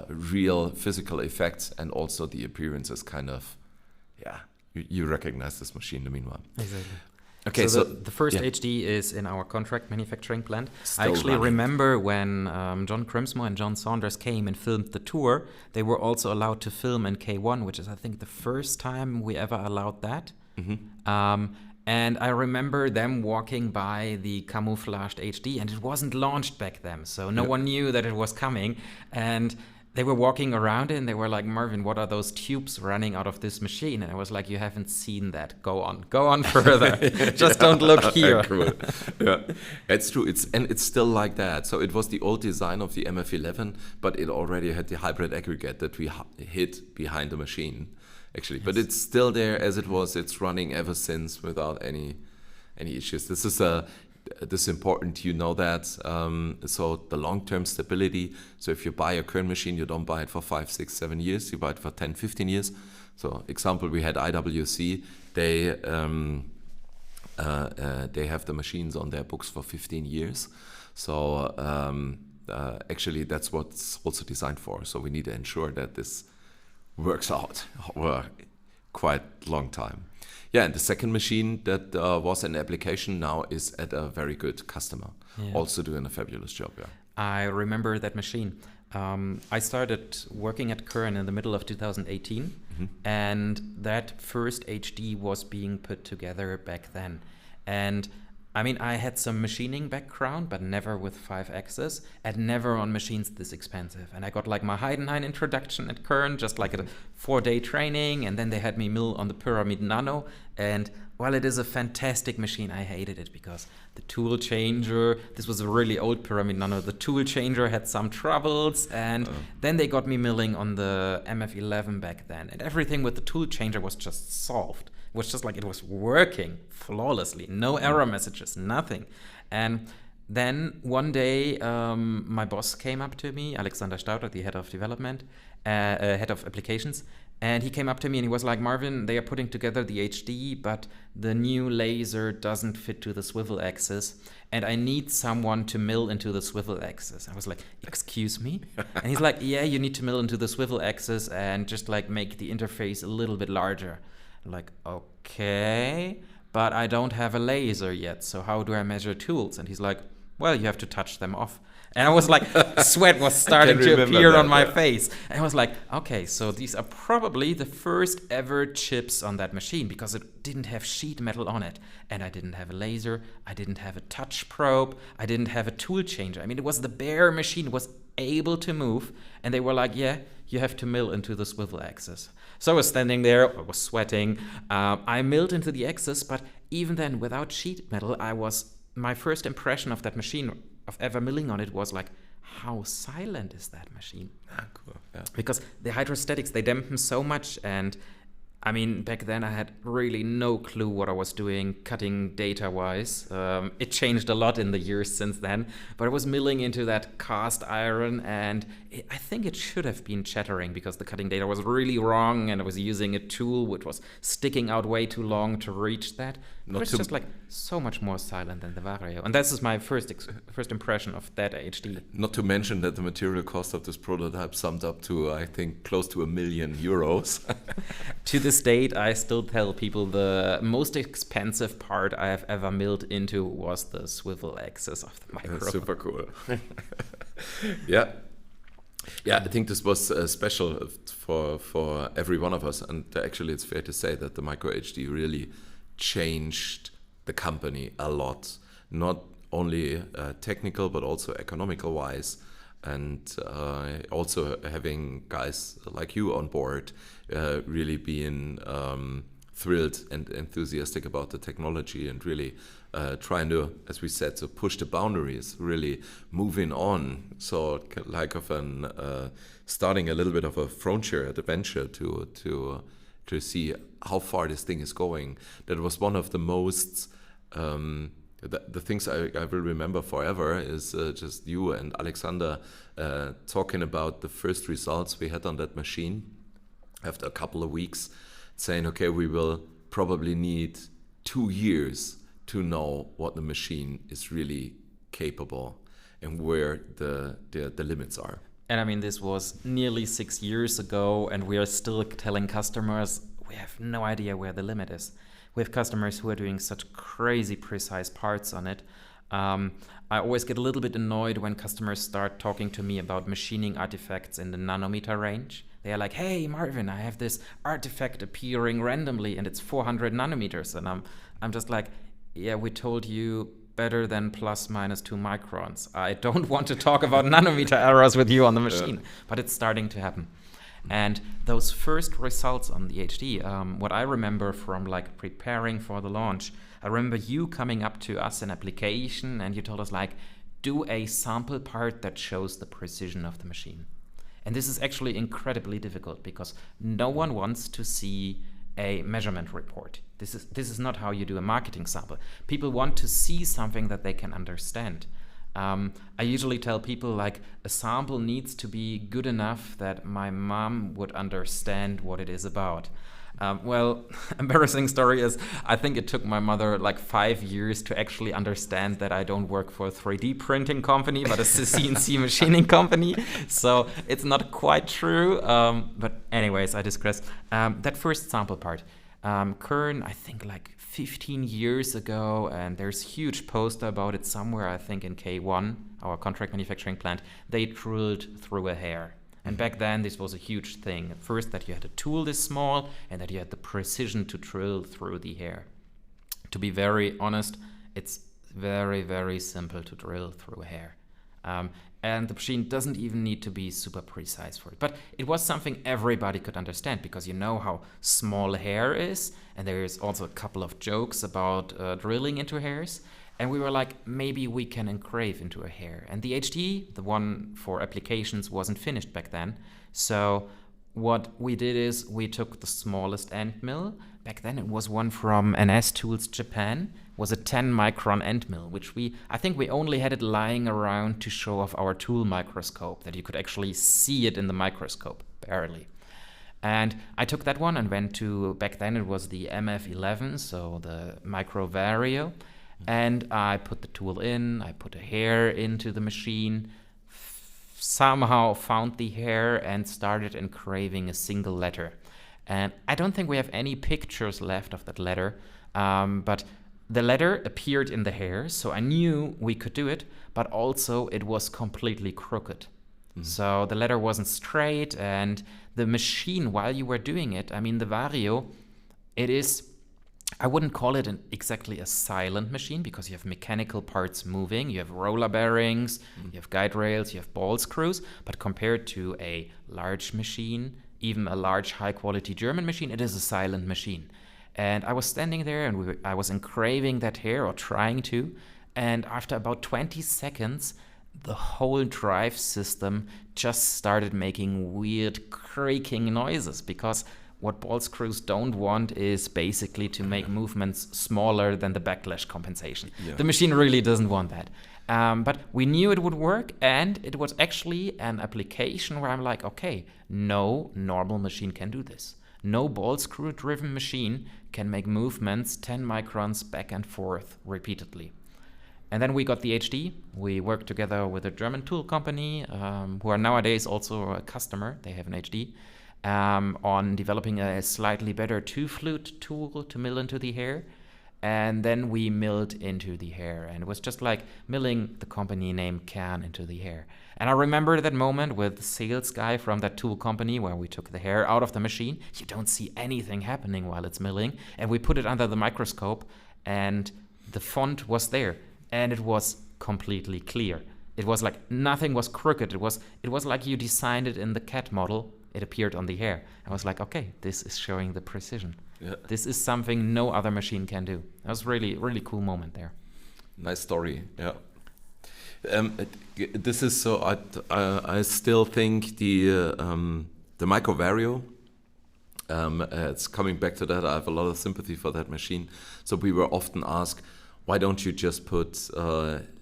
real physical effects, and also the appearance is kind of, you recognize this machine in the meanwhile. Exactly. Okay, so the first HD is in our contract manufacturing plant. Still I actually running. remember when John Crimsmore and John Saunders came and filmed the tour, they were also allowed to film in K1, which is, I think, the first time we ever allowed that. And I remember them walking by the camouflaged HD, and it wasn't launched back then, so no one knew that it was coming. And they were walking around it, and they were like, Marvin, what are those tubes running out of this machine? And I was like, you haven't seen that. Go on further. Just don't look here. Cool. Yeah, it's true. It's still like that. So it was the old design of the MF11, but it already had the hybrid aggregate that we hid behind the machine, actually. Yes. But it's still there as it was. It's running ever since without any issues. This is important, you know that. So the long-term stability. So if you buy a Kern machine, you don't buy it for 5, 6, 7 years. You buy it for 10, 15 years. So example, we had IWC. They have the machines on their books for 15 years. So actually, that's what's also designed for. So we need to ensure that this works out over quite long time. Yeah, and the second machine that was an application now is at a very good customer, also doing a fabulous job. Yeah, I remember that machine. I started working at Kern in the middle of 2018, and that first HD was being put together back then. And I mean, I had some machining background, but never with 5-axis, and never on machines this expensive. And I got like my Heidenhain introduction at Kern, just like a 4-day training, and then they had me mill on the Pyramid Nano. And while it is a fantastic machine, I hated it because the tool changer, this was a really old Pyramid Nano, the tool changer had some troubles, and then they got me milling on the MF11 back then. And everything with the tool changer was just solved. It was just like it was working flawlessly, no error messages, nothing. And then one day, my boss came up to me, Alexander Stauter, the head of development, head of applications, and he came up to me and he was like, Marvin, they are putting together the HD, but the new laser doesn't fit to the swivel axis, and I need someone to mill into the swivel axis. I was like, excuse me? And he's like, yeah, you need to mill into the swivel axis and just like make the interface a little bit larger. I'm like, okay, but I don't have a laser yet, so how do I measure tools? And he's like, well, you have to touch them off. And I was like, sweat was starting to appear on my face. And I was like, okay, so these are probably the first ever chips on that machine because it didn't have sheet metal on it. And I didn't have a laser, I didn't have a touch probe, I didn't have a tool changer. I mean, it was the bare machine, it was able to move. And they were like, yeah, you have to mill into the swivel axis. So I was standing there, I was sweating. I milled into the axis, but even then, without sheet metal, my first impression of that machine, of ever milling on it, was like, how silent is that machine? Cool. Yeah. Because the hydrostatics, they dampen so much, and I mean, back then I had really no clue what I was doing cutting data-wise. It changed a lot in the years since then, but I was milling into that cast iron, and I think it should have been chattering because the cutting data was really wrong, and I was using a tool which was sticking out way too long to reach that. But it's just like so much more silent than the Vario. And this is my first impression of that HD. Not to mention that the material cost of this prototype summed up to, I think, close to €1 million. To this date, I still tell people the most expensive part I have ever milled into was the swivel axis of the Micro. Super cool. Yeah. Yeah, I think this was special for every one of us. And actually, it's fair to say that the Micro HD really changed the company a lot. Not only technical, but also economical wise. And also having guys like you on board, really being thrilled and enthusiastic about the technology and really trying to, as we said, to push the boundaries, really moving on. So like of starting a little bit of a frontier adventure to see how far this thing is going. That was one of the most the things I will remember forever is just you and Alexander talking about the first results we had on that machine after a couple of weeks, saying, okay, we will probably need 2 years to know what the machine is really capable and where the limits are. And I mean, this was nearly 6 years ago, and we are still telling customers we have no idea where the limit is. We have customers who are doing such crazy precise parts on it. I always get a little bit annoyed when customers start talking to me about machining artifacts in the nanometer range. They are like, hey, Marvin, I have this artifact appearing randomly and it's 400 nanometers. And I'm just like, yeah, we told you better than plus minus 2 microns. I don't want to talk about nanometer errors with you on the machine, but it's starting to happen. And those first results on the HD, what I remember from like preparing for the launch, I remember you coming up to us in application and you told us like, do a sample part that shows the precision of the machine. And this is actually incredibly difficult because no one wants to see a measurement report. This is not how you do a marketing sample. People want to see something that they can understand. I usually tell people like a sample needs to be good enough that my mom would understand what it is about. Well, embarrassing story is I think it took my mother like 5 years to actually understand that I don't work for a 3D printing company, but a CNC machining company. So it's not quite true. But anyways, I digress. That first sample part, Kern, I think like 15 years ago, and there's huge poster about it somewhere, I think in K1, our contract manufacturing plant, they drilled through a hair. And back then, this was a huge thing. First, that you had a tool this small, and that you had the precision to drill through the hair. To be very honest, it's very, very simple to drill through a hair. And the machine doesn't even need to be super precise for it. But it was something everybody could understand, because you know how small hair is, and there is also a couple of jokes about drilling into hairs. And we were like, maybe we can engrave into a hair. And the HD, the one for applications, wasn't finished back then. So what we did is we took the smallest end mill. Back then it was one from NS Tools Japan. It was a 10 micron end mill, which I think we only had it lying around to show off our tool microscope, that you could actually see it in the microscope, barely. And I took that one and went to, back then it was the MF11, so the Micro Vario. And I put the tool in, I put a hair into the machine, somehow found the hair and started engraving a single letter. And I don't think we have any pictures left of that letter, but the letter appeared in the hair, so I knew we could do it, but also it was completely crooked. Mm-hmm. So the letter wasn't straight, and the machine, while you were doing it, I mean, the Vario, it is... I wouldn't call it exactly a silent machine, because you have mechanical parts moving, you have roller bearings, you have guide rails, you have ball screws, but compared to a large machine, even a large high-quality German machine, it is a silent machine. And I was standing there and I was engraving that hair, or trying to, and after about 20 seconds, the whole drive system just started making weird creaking noises, because what ball screws don't want is basically to make movements smaller than the backlash compensation. Yeah. The machine really doesn't want that. But we knew it would work, and it was actually an application where I'm like, okay, no normal machine can do this. No ball screw driven machine can make movements 10 microns back and forth repeatedly. And then we got the HD. We worked together with a German tool company, who are nowadays also a customer. They have an HD. On developing a slightly better two-flute tool to mill into the hair. And then we milled into the hair. And it was just like milling the company name Kern into the hair. And I remember that moment with the sales guy from that tool company where we took the hair out of the machine. You don't see anything happening while it's milling. And we put it under the microscope, and the font was there. And it was completely clear. It was like nothing was crooked. It was like you designed it in the CAD model. It appeared on the hair. I was like, okay, this is showing the precision. Yeah. This is something no other machine can do. That was really, really cool moment there. Nice story, yeah. This is so. I still think the Micro Vario. It's coming back to that. I have a lot of sympathy for that machine. So we were often asked, why don't you just put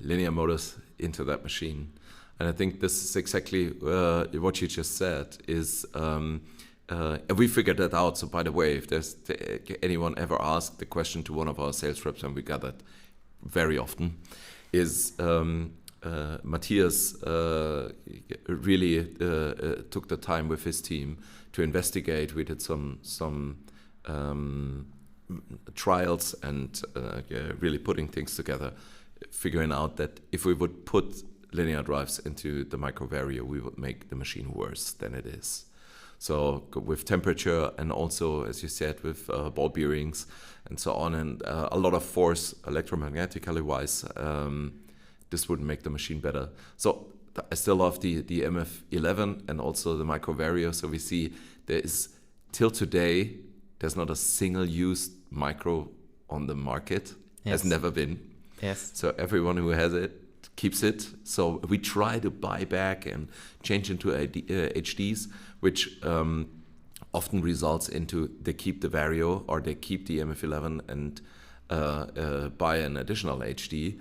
linear motors into that machine? And I think this is exactly what you just said. Is we figured that out. So by the way, if there's anyone ever asked the question to one of our sales reps, and we got that very often, is Matthias really took the time with his team to investigate. We did some trials and really putting things together, figuring out that if we would put linear drives into the Micro Vario, we would make the machine worse than it is. So with temperature and also, as you said, with ball bearings and so on, and a lot of force electromagnetically wise, this would make the machine better. So I still love the MF11 and also the Micro Vario. So we see there is, till today, there's not a single used micro on the market. Yes. Has never been. Yes. So everyone who has it keeps it. So we try to buy back and change into HDs, which often results into they keep the Vario or they keep the MF11 and buy an additional HD.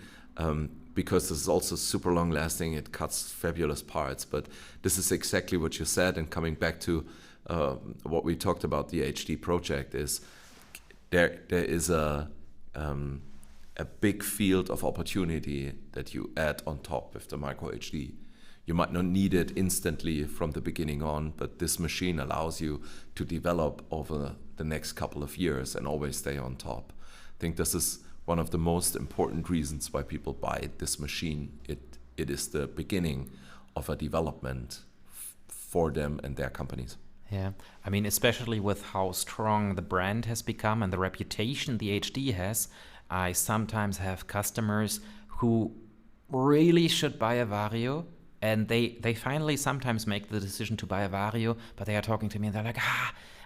Because this is also super long lasting, it cuts fabulous parts. But this is exactly what you said, and coming back to what we talked about, the HD project, is there is a big field of opportunity that you add on top with the Micro HD. You might not need it instantly from the beginning on, but this machine allows you to develop over the next couple of years and always stay on top. I think this is one of the most important reasons why people buy this machine. It is the beginning of a development for them and their companies. Yeah, I mean, especially with how strong the brand has become and the reputation the HD has, I sometimes have customers who really should buy a Vario, and they finally sometimes make the decision to buy a Vario, but they are talking to me and they're like,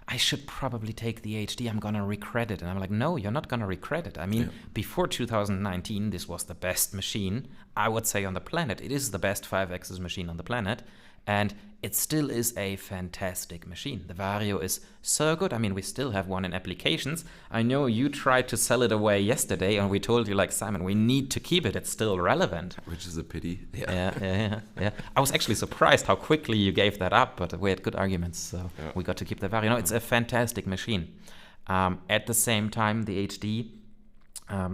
I should probably take the HD, I'm gonna regret it. And I'm like, no, you're not gonna regret it. I mean, before 2019, this was the best machine, I would say, on the planet. It is the best 5-axis machine on the planet, and it still is a fantastic machine. The Vario is so good. I mean, we still have one in applications. I know you tried to sell it away yesterday, and we told you, like, Simon, we need to keep it. It's still relevant. Which is a pity. Yeah. I was actually surprised how quickly you gave that up, but we had good arguments, so we got to keep the Vario. No, it's a fantastic machine. At the same time, the HD,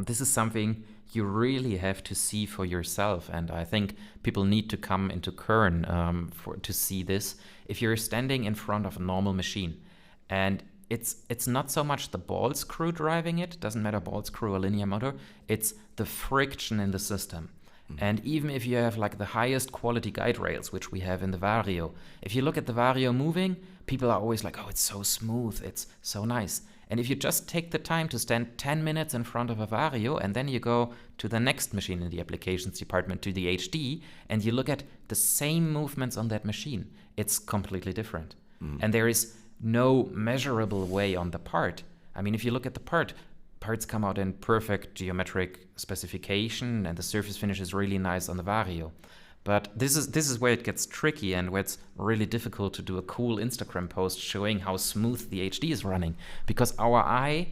this is something you really have to see for yourself, and I think people need to come into Kern to see this. If you're standing in front of a normal machine, and it's not so much the ball screw driving it, doesn't matter ball screw or linear motor, it's the friction in the system. And even if you have like the highest quality guide rails, which we have in the Vario, if you look at the Vario moving, people are always like, oh, it's so smooth, it's so nice. And if you just take the time to stand 10 minutes in front of a Vario and then you go to the next machine in the applications department, to the HD, and you look at the same movements on that machine, it's completely different. And there is no measurable way on the part. I mean, if you look at the parts come out in perfect geometric specification and the surface finish is really nice on the Vario. But this is where it gets tricky and where it's really difficult to do a cool Instagram post showing how smooth the HD is running. Because our eye,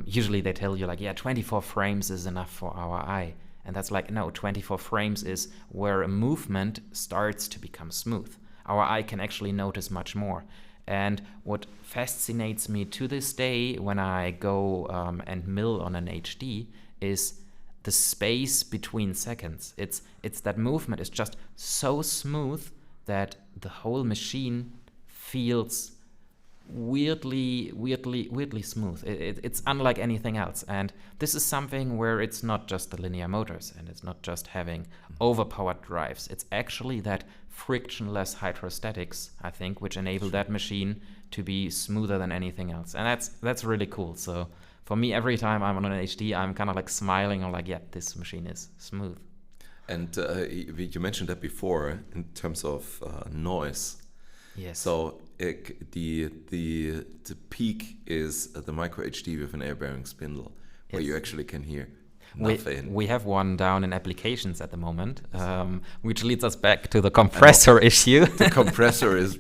usually they tell you like, yeah, 24 frames is enough for our eye. And that's like, no, 24 frames is where a movement starts to become smooth. Our eye can actually notice much more. And what fascinates me to this day when I go and mill on an HD is the space between seconds. It's that movement is just so smooth that the whole machine feels weirdly smooth. It's unlike anything else. And this is something where it's not just the linear motors and it's not just having overpowered drives. It's actually that frictionless hydrostatics, I think, which enable that machine to be smoother than anything else. And that's really cool. So for me, every time I'm on an HD, I'm kind of like smiling. I'm like, yeah, this machine is smooth. And you mentioned that before in terms of noise. Yes. So the peak is the Micro HD with an air bearing spindle, where you actually can hear nothing. We have one down in applications at the moment, which leads us back to the compressor issue. The compressor is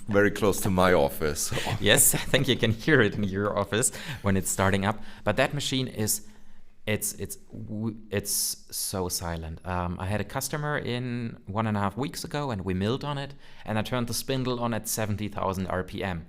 very close to my office. So. Yes, I think you can hear it in your office when it's starting up. But that machine it's so silent. I had a customer in 1.5 weeks ago, and we milled on it, and I turned the spindle on at 70,000 RPM,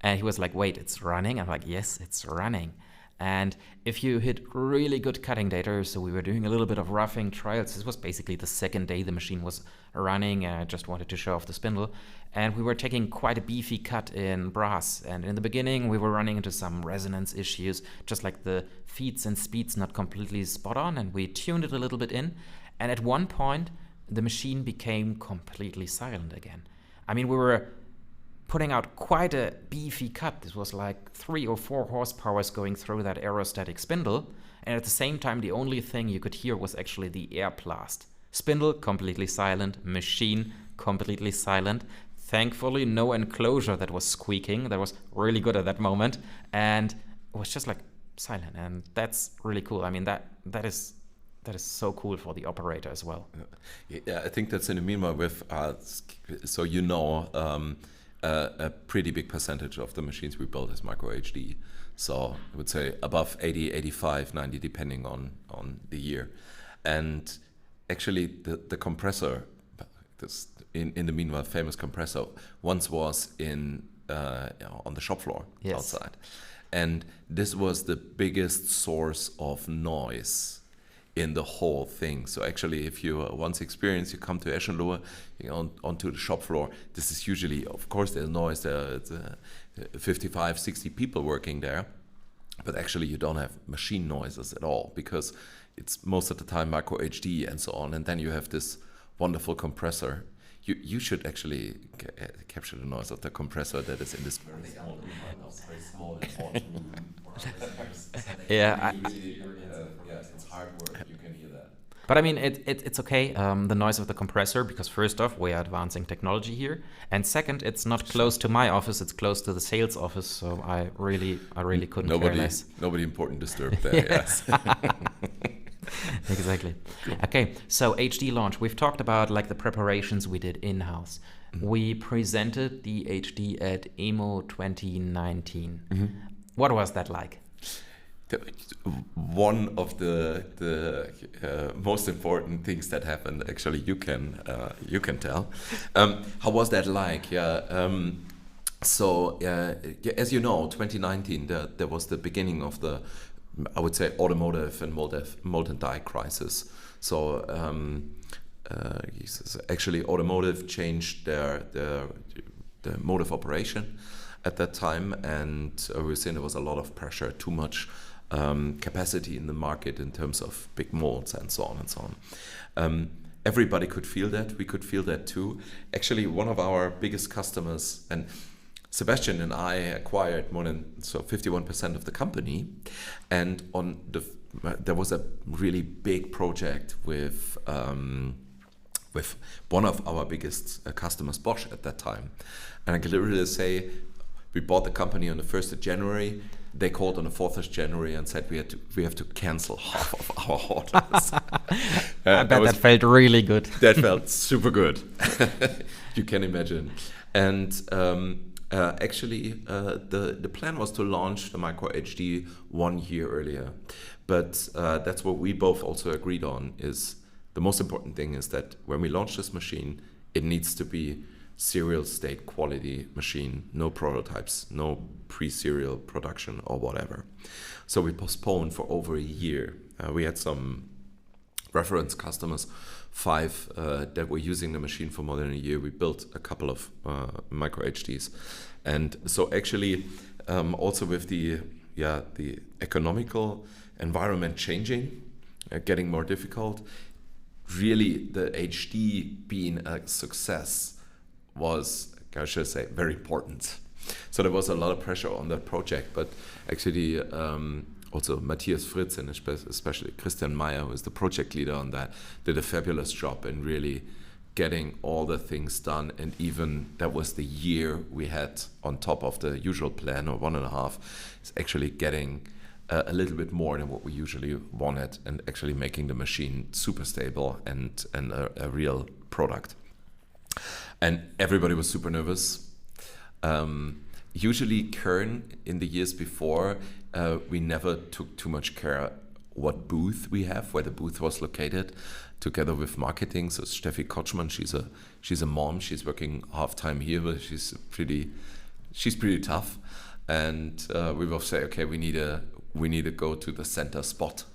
and he was like, "Wait, it's running?" I'm like, "Yes, it's running." And if you hit really good cutting data, so we were doing a little bit of roughing trials. This was basically the second day the machine was running. I just wanted to show off the spindle. And we were taking quite a beefy cut in brass. And in the beginning, we were running into some resonance issues, just like the feeds and speeds not completely spot on. And we tuned it a little bit in. And at one point, the machine became completely silent again. I mean, we were putting out quite a beefy cut. This was like 3 or 4 horsepowers going through that aerostatic spindle. And at the same time, the only thing you could hear was actually the air blast. Spindle completely silent, machine completely silent. Thankfully, no enclosure that was squeaking. That was really good at that moment. And it was just like silent. And that's really cool. I mean, that is so cool for the operator as well. Yeah, I think that's in the meanwhile with, so a pretty big percentage of the machines we build is micro HD. So I would say above 80, 85, 90, depending on the year. And actually the compressor, this in the meanwhile famous compressor, once was on the shop floor outside. And this was the biggest source of noise in the whole thing. So actually, if you once experienced, you come to Eschenlohe, onto the shop floor, this is usually, of course, there's noise, there's 55, 60 people working there, but actually you don't have machine noises at all, because it's most of the time micro HD and so on, and then you have this wonderful compressor. You should actually capture the noise of the compressor that is in this very small room. Yeah, it's hard work. You can hear that. But I mean, it's okay, the noise of the compressor, because first off, we are advancing technology here, and second, it's not close to my office; it's close to the sales office. So I really couldn't care less. Nobody important disturbed there. Yes. Exactly. Okay, so HD launch. We've talked about like the preparations we did in-house. Mm-hmm. We presented the HD at EMO 2019. Mm-hmm. What was that like? One of the most important things that happened. Actually, you can tell. How was that like? So as you know, 2019 there was the beginning of the, I would say, automotive and molten die crisis. So actually, automotive changed the mode of operation at that time, and we were seeing there was a lot of pressure, too much capacity in the market in terms of big molds and so on and so on. Everybody could feel that. We could feel that too. Actually, one of our biggest customers, and Sebastian and I acquired more than 51% of the company, and there was a really big project with one of our biggest customers, Bosch, at that time. And I can literally say, we bought the company on the 1st of January. They called on the 4th of January and said we have to cancel half of our orders. I bet that felt really good. That felt super good. You can imagine. And actually, the plan was to launch the Micro HD 1 year earlier. But that's what we both also agreed on, is the most important thing is that when we launch this machine, it needs to be serial state quality machine, no prototypes, no pre-serial production or whatever. So we postponed for over a year. We had some reference customers, 5 that were using the machine for more than a year. We built a couple of micro HDs. And so actually also with the economical environment changing, getting more difficult, really the HD being a success was, I should say, very important. So there was a lot of pressure on that project, but actually also Matthias Fritz and especially Christian Meyer, who is the project leader on that, did a fabulous job in really getting all the things done. And even that was the year we had on top of the usual plan, or 1.5, is actually getting a little bit more than what we usually wanted, and actually making the machine super stable and a real product. And everybody was super nervous. Usually Kern, in the years before, we never took too much care what booth we have, where the booth was located, together with marketing. So Steffi Kotschmann, she's a mom. She's working half-time here, but she's pretty tough. And we both say, okay, we need we need to go to the center spot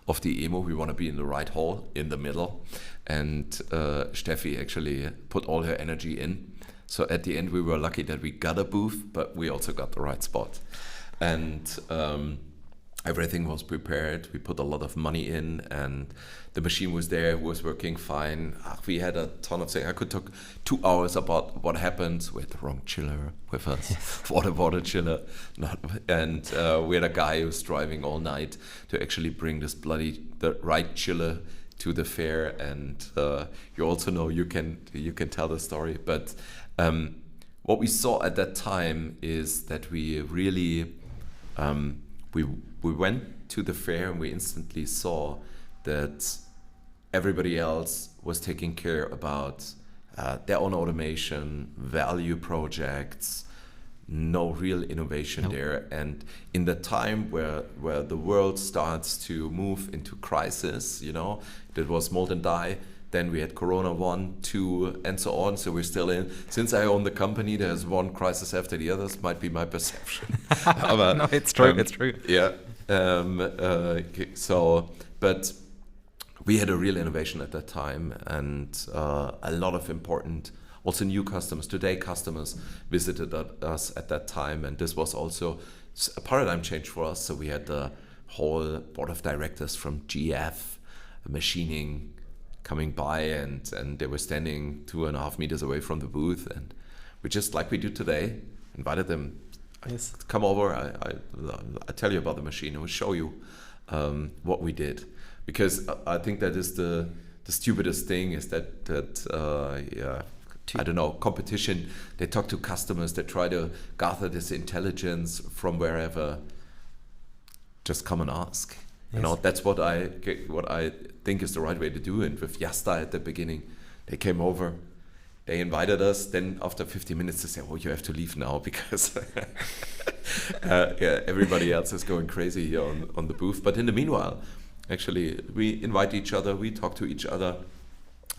of the EMO. We want to be in the right hole in the middle. And Steffi actually put all her energy in. So at the end, we were lucky that we got a booth, but we also got the right spot. And everything was prepared. We put a lot of money in, and the machine was there, was working fine. We had a ton of things. I could talk 2 hours about what happened. We had the wrong chiller with us, water chiller. And we had a guy who was driving all night to actually bring the right chiller to the fair. And you also know you can tell the story. But what we saw at that time is that we really we went to the fair, and we instantly saw that everybody else was taking care about their own automation, value projects, no real innovation there. And in the time where the world starts to move into crisis, that was mold and die. Then we had Corona 1, 2, and so on. So we're still in. Since I own the company, there's one crisis after the other. This might be my perception. No, it's true. It's true. Yeah. But we had a real innovation at that time, and a lot of important, also new customers. Today, customers visited us at that time, and this was also a paradigm change for us. So we had the whole board of directors from GF, machining, coming by, and they were standing 2.5 meters away from the booth, and we just, like we do today, invited them. Yes. Come over. I tell you about the machine. I will show you what we did, because I think that is the stupidest thing is that I don't know, competition. They talk to customers. They try to gather this intelligence from wherever. Just come and ask. Yes. That's what I think is the right way to do it. With Yasta at the beginning, they came over, they invited us. Then after 50 minutes, they said, "Oh, you have to leave now because everybody else is going crazy here on the booth." But in the meanwhile, actually, we invite each other, we talk to each other.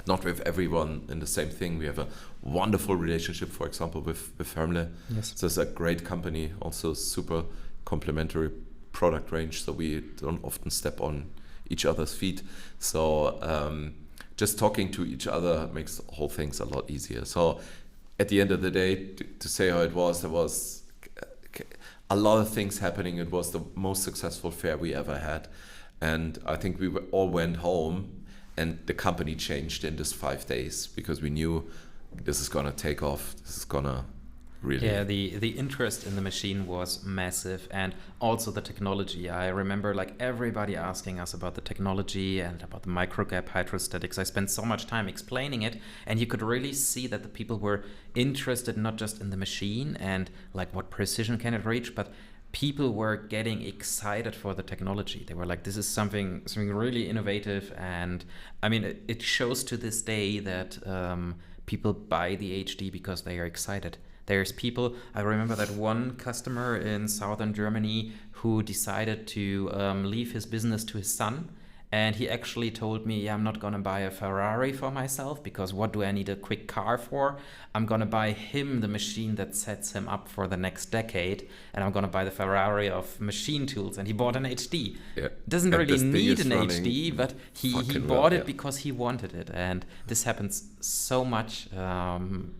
Not with everyone in the same thing. We have a wonderful relationship, for example, with Hermle. Yes. So it's a great company, also super complementary product range, so we don't often step on each other's feet. So just talking to each other makes the whole things a lot easier. So at the end of the day, to say how it was, there was a lot of things happening. It was the most successful fair we ever had. And I think we all went home, and the company changed in this 5 days, because we knew this is going to take off. This is going to really... Yeah, the interest in the machine was massive, and also the technology. I remember everybody asking us about the technology and about the microgap hydrostatics. I spent so much time explaining it, and you could really see that the people were interested not just in the machine and what precision can it reach, but people were getting excited for the technology. They were like, this is something really innovative. And I mean, it shows to this day that people buy the HD because they are excited. There's people, I remember that one customer in southern Germany who decided to leave his business to his son. And he actually told me, I'm not going to buy a Ferrari for myself, because what do I need a quick car for? I'm going to buy him the machine that sets him up for the next decade. And I'm going to buy the Ferrari of machine tools. And he bought an HD. Yeah. Doesn't really need an HD, but he bought it because he wanted it. And this happens so much. And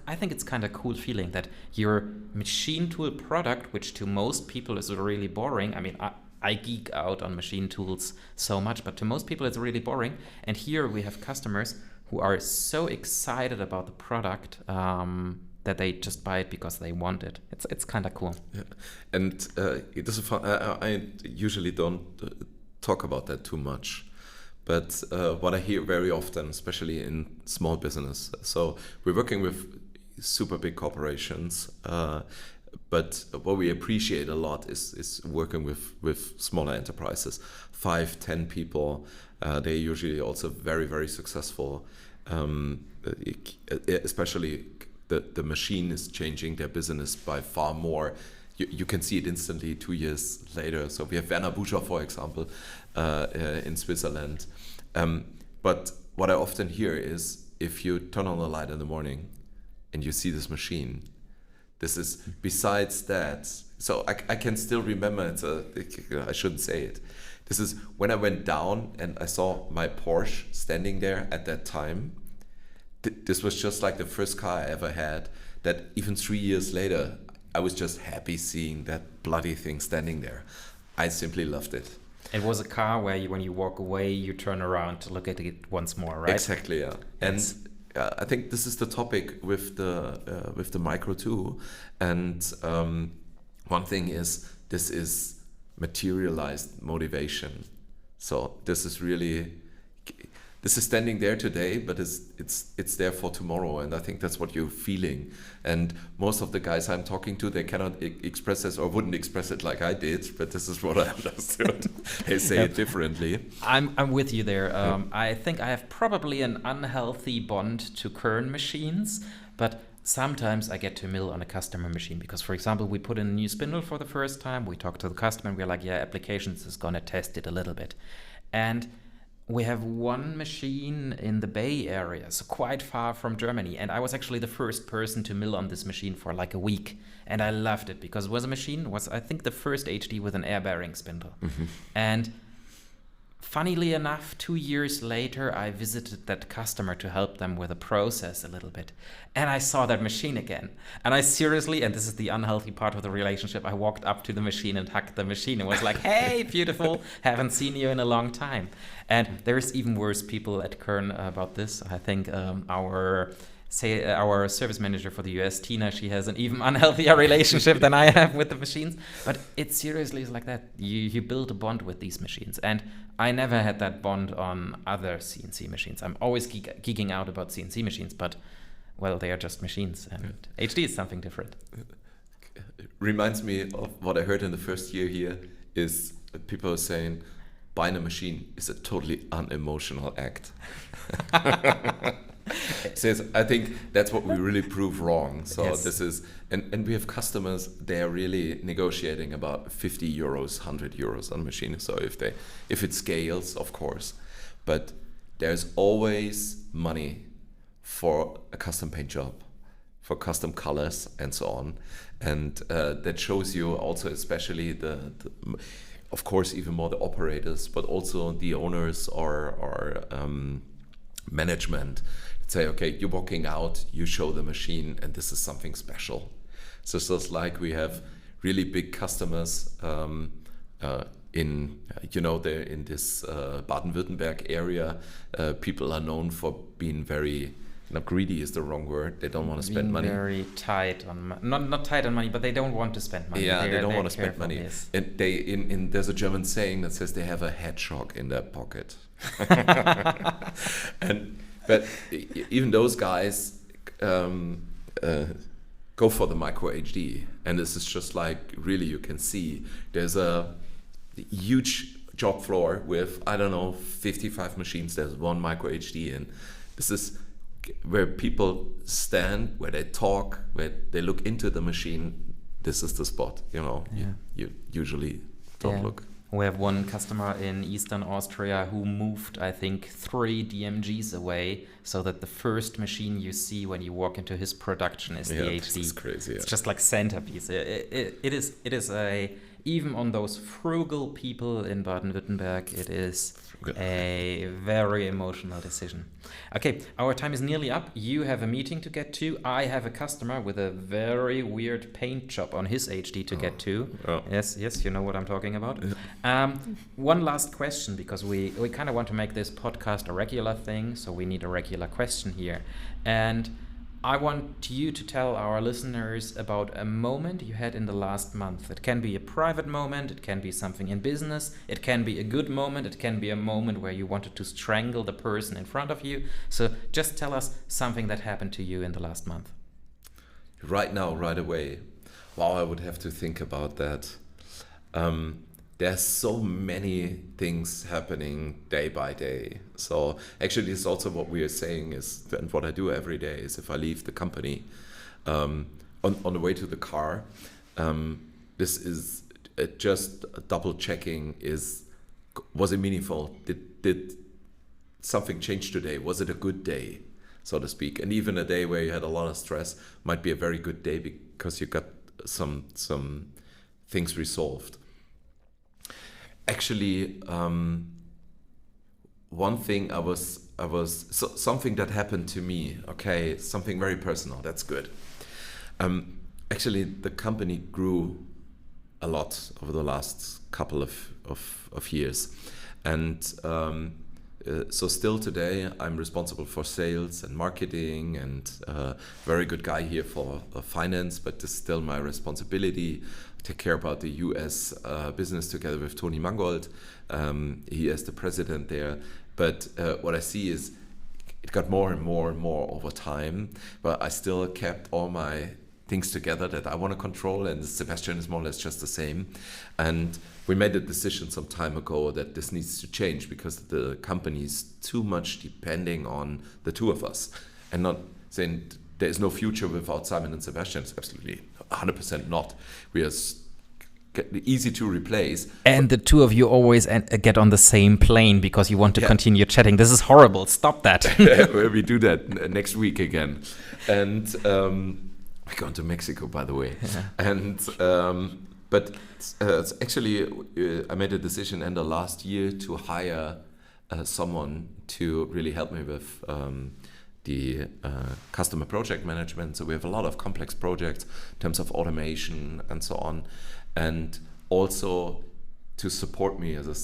I think it's kind of cool feeling that your machine tool product, which to most people is really boring. I mean, I geek out on machine tools so much, but to most people it's really boring. And here we have customers who are so excited about the product that they just buy it because they want it. It's kind of cool. Yeah. And it is fun. I usually don't talk about that too much, but what I hear very often, especially in small business. So we're working with super big corporations. But what we appreciate a lot is working with smaller enterprises, 5-10 people. They're usually also very, very successful. Especially the machine is changing their business by far more. You can see it instantly 2 years later. So we have Werner Buscher, for example, in Switzerland. But what I often hear is, if you turn on the light in the morning and you see this machine, This is besides that. So I can still remember, I shouldn't say it. This is when I went down and I saw my Porsche standing there at that time. This was just like the first car I ever had, that even 3 years later, I was just happy seeing that bloody thing standing there. I simply loved it. It was a car where when you walk away, you turn around to look at it once more, right? Exactly, yeah. And I think this is the topic with the Micro 2. And one thing is, this is materialized motivation. So this is standing there today, but it's there for tomorrow, and I think that's what you're feeling. And most of the guys I'm talking to, they cannot express this or wouldn't express it like I did, but this is what I understood. They say it differently. I'm with you there. I think I have probably an unhealthy bond to Kern machines, but sometimes I get to mill on a customer machine because, for example, we put in a new spindle for the first time. We talk to the customer and we're like, yeah, applications is going to test it a little bit. And we have one machine in the Bay Area, so quite far from Germany. And I was actually the first person to mill on this machine for like a week. And I loved it because it was I think, the first HD with an air bearing spindle. Mm-hmm. And funnily enough, 2 years later, I visited that customer to help them with a process a little bit. And I saw that machine again. And I seriously, and this is the unhealthy part of the relationship, I walked up to the machine and hugged the machine and was like, hey, beautiful, haven't seen you in a long time. And there's even worse people at Kern about this. I think our service manager for the US, Tina, she has an even unhealthier relationship than I have with the machines. But it seriously is like that. You build a bond with these machines. And I never had that bond on other CNC machines. I'm always geeking out about CNC machines, but, well, they are just machines. And HD is something different. It reminds me of what I heard in the first year here is people are saying, buying a machine is a totally unemotional act. Says, I think that's what we really prove wrong. So yes. This is, and we have customers, they're really negotiating about 50 euros, 100 euros on a machine. So if it scales, of course, but there's always money for a custom paint job, for custom colors and so on. And that shows you also, especially the of course, even more the operators, but also the owners or management say, okay, you're walking out, you show the machine, and this is something special. So it's just like we have really big customers in this Baden-Württemberg area. People are known for being very, greedy is the wrong word. They don't want to spend money. Very tight on not tight on money, but they don't want to spend money. Yeah, they don't want to spend money. Yes. And there's a German saying that says they have a hedgehog in their pocket. But even those guys go for the Micro HD, and this is just like, really, you can see there's a huge job floor with 55 machines. There's one Micro HD, and this is where people stand, where they talk, where they look into the machine. This is the spot, You usually don't look. We have one customer in Eastern Austria who moved, I think, 3 DMGs away, so that the first machine you see when you walk into his production is the HD. This is crazy. It's just like centerpiece. It is even on those frugal people in Baden-Württemberg, it is a very emotional decision. Okay, our time is nearly up. You have a meeting to get to. I have a customer with a very weird paint job on his HD to get to. Oh. Yes, you know what I'm talking about. One last question, because we kind of want to make this podcast a regular thing, so we need a regular question here. And I want you to tell our listeners about a moment you had in the last month. It can be a private moment, it can be something in business, it can be a good moment, it can be a moment where you wanted to strangle the person in front of you. So just tell us something that happened to you in the last month. Right now, right away. Wow, I would have to think about that. There's so many things happening day by day. So actually, this is also what we are saying is, and what I do every day is, if I leave the company on the way to the car, this is just double checking: was it meaningful? Did something change today? Was it a good day, so to speak? And even a day where you had a lot of stress might be a very good day because you got some things resolved. Actually, one thing something that happened to me. Okay, something very personal. That's good. Actually, the company grew a lot over the last couple of years, and so still today I'm responsible for sales and marketing, and very good guy here for finance, but it's still my responsibility. Take care about the US business together with Tony Mangold. He is the president there, but what I see is it got more and more and more over time, but I still kept all my things together that I want to control, and Sebastian is more or less just the same. And we made a decision some time ago that this needs to change because the company is too much depending on the two of us, and not saying there is no future without Simon and Sebastian. It's absolutely 100% not. We are easy to replace. And the two of you always get on the same plane because you want to continue chatting. This is horrible. Stop that. We do that next week again. And we're going to Mexico, by the way. Yeah. And but actually, I made a decision end of last year to hire someone to really help me with the customer project management. So we have a lot of complex projects in terms of automation and so on, and also to support me as a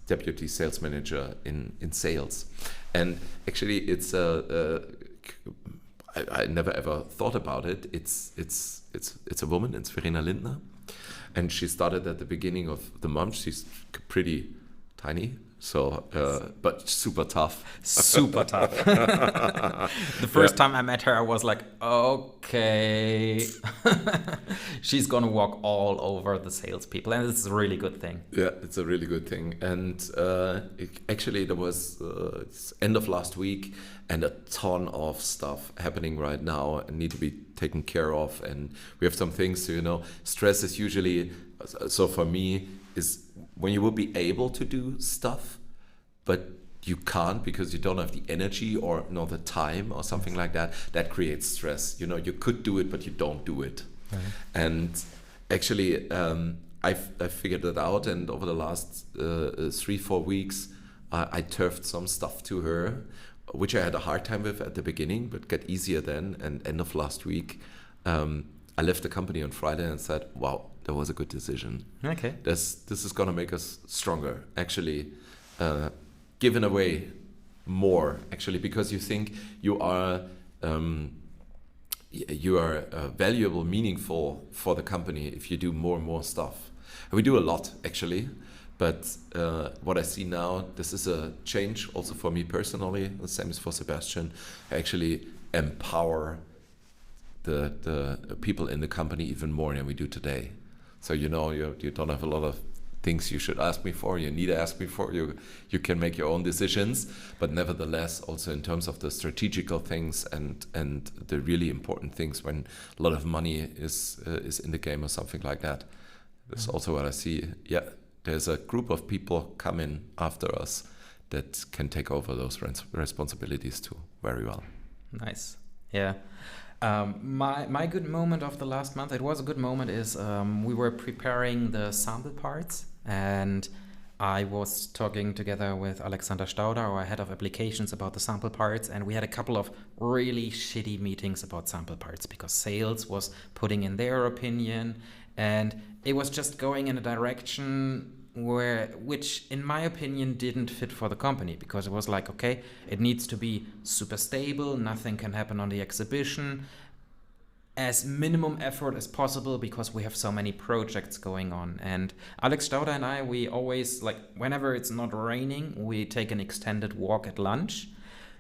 deputy sales manager in sales. And actually, it's I never ever thought about it. It's a woman. It's Verena Lindner, and she started at the beginning of the month. She's pretty tiny. So, but super tough. Super tough. The first time I met her, I was like, okay, she's gonna walk all over the salespeople, and it's a really good thing. Yeah, it's a really good thing. And actually, there was it's end of last week, and a ton of stuff happening right now and need to be taken care of. And we have some things to, stress is usually, so for me, is when you will be able to do stuff, but you can't because you don't have the energy or the time or something like that. That creates stress. You could do it, but you don't do it. Right. And actually, I figured that out. And over the last 3-4 weeks, I turfed some stuff to her, which I had a hard time with at the beginning, but got easier then. And end of last week, I left the company on Friday and said, wow, that was a good decision. Okay. This is going to make us stronger, actually, giving away more, actually, because you think you are valuable, meaningful for the company if you do more and more stuff. And we do a lot, actually, but what I see now, this is a change also for me personally, the same as for Sebastian. I actually empower the people in the company even more than we do today. So you don't have a lot of things you should ask me for, you need to ask me for, you can make your own decisions, but nevertheless also in terms of the strategical things and the really important things when a lot of money is in the game or something like that. That's also what I see. Yeah, there's a group of people coming after us that can take over those responsibilities too very well. Nice. Yeah. My good moment of the last month, it was a good moment, is we were preparing the sample parts, and I was talking together with Alexander Stauder, our head of applications, about the sample parts, and we had a couple of really shitty meetings about sample parts because sales was putting in their opinion, and it was just going in a direction which in my opinion didn't fit for the company, because it was like, okay, it needs to be super stable, nothing can happen on the exhibition, as minimum effort as possible because we have so many projects going on. And Alex Stauder and I, we always, like, whenever it's not raining, we take an extended walk at lunch.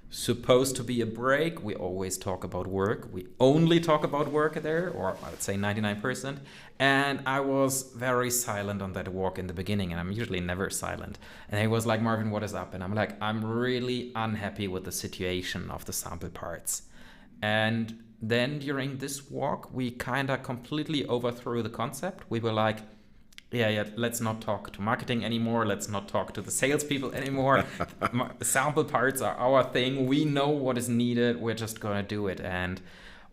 Supposed to be a break, we always talk about work. We only talk about work there, or I would say 99%. And I was very silent on that walk in the beginning, and I'm usually never silent. And he was like, Marvin, what is up? And I'm like, I'm really unhappy with the situation of the sample parts. And then during this walk, we kind of completely overthrew the concept. We were like, yeah, let's not talk to marketing anymore. Let's not talk to the salespeople anymore. Sample parts are our thing. We know what is needed. We're just going to do it. And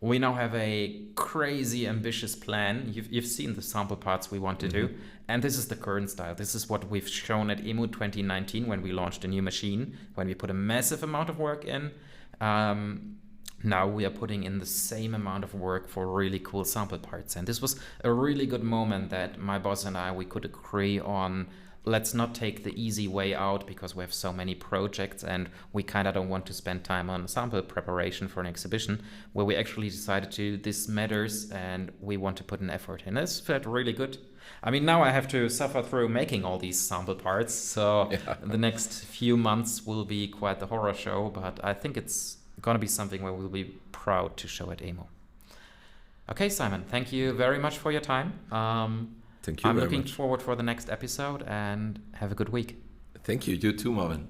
we now have a crazy ambitious plan. You've seen the sample parts we want to do, and this is the current style. This is what we've shown at EMU 2019 when we launched a new machine, when we put a massive amount of work in. Now we are putting in the same amount of work for really cool sample parts. And this was a really good moment that my boss and we could agree on, let's not take the easy way out because we have so many projects and we kind of don't want to spend time on sample preparation for an exhibition, where we actually decided this matters and we want to put an effort in. This felt really good. I mean, now I have to suffer through making all these sample parts. So the next few months will be quite the horror show, but I think it's going to be something where we'll be proud to show at EMU. Okay, Simon, thank you very much for your time. Thank you. I'm looking forward for the next episode, and have a good week. Thank you. You too, Marvin.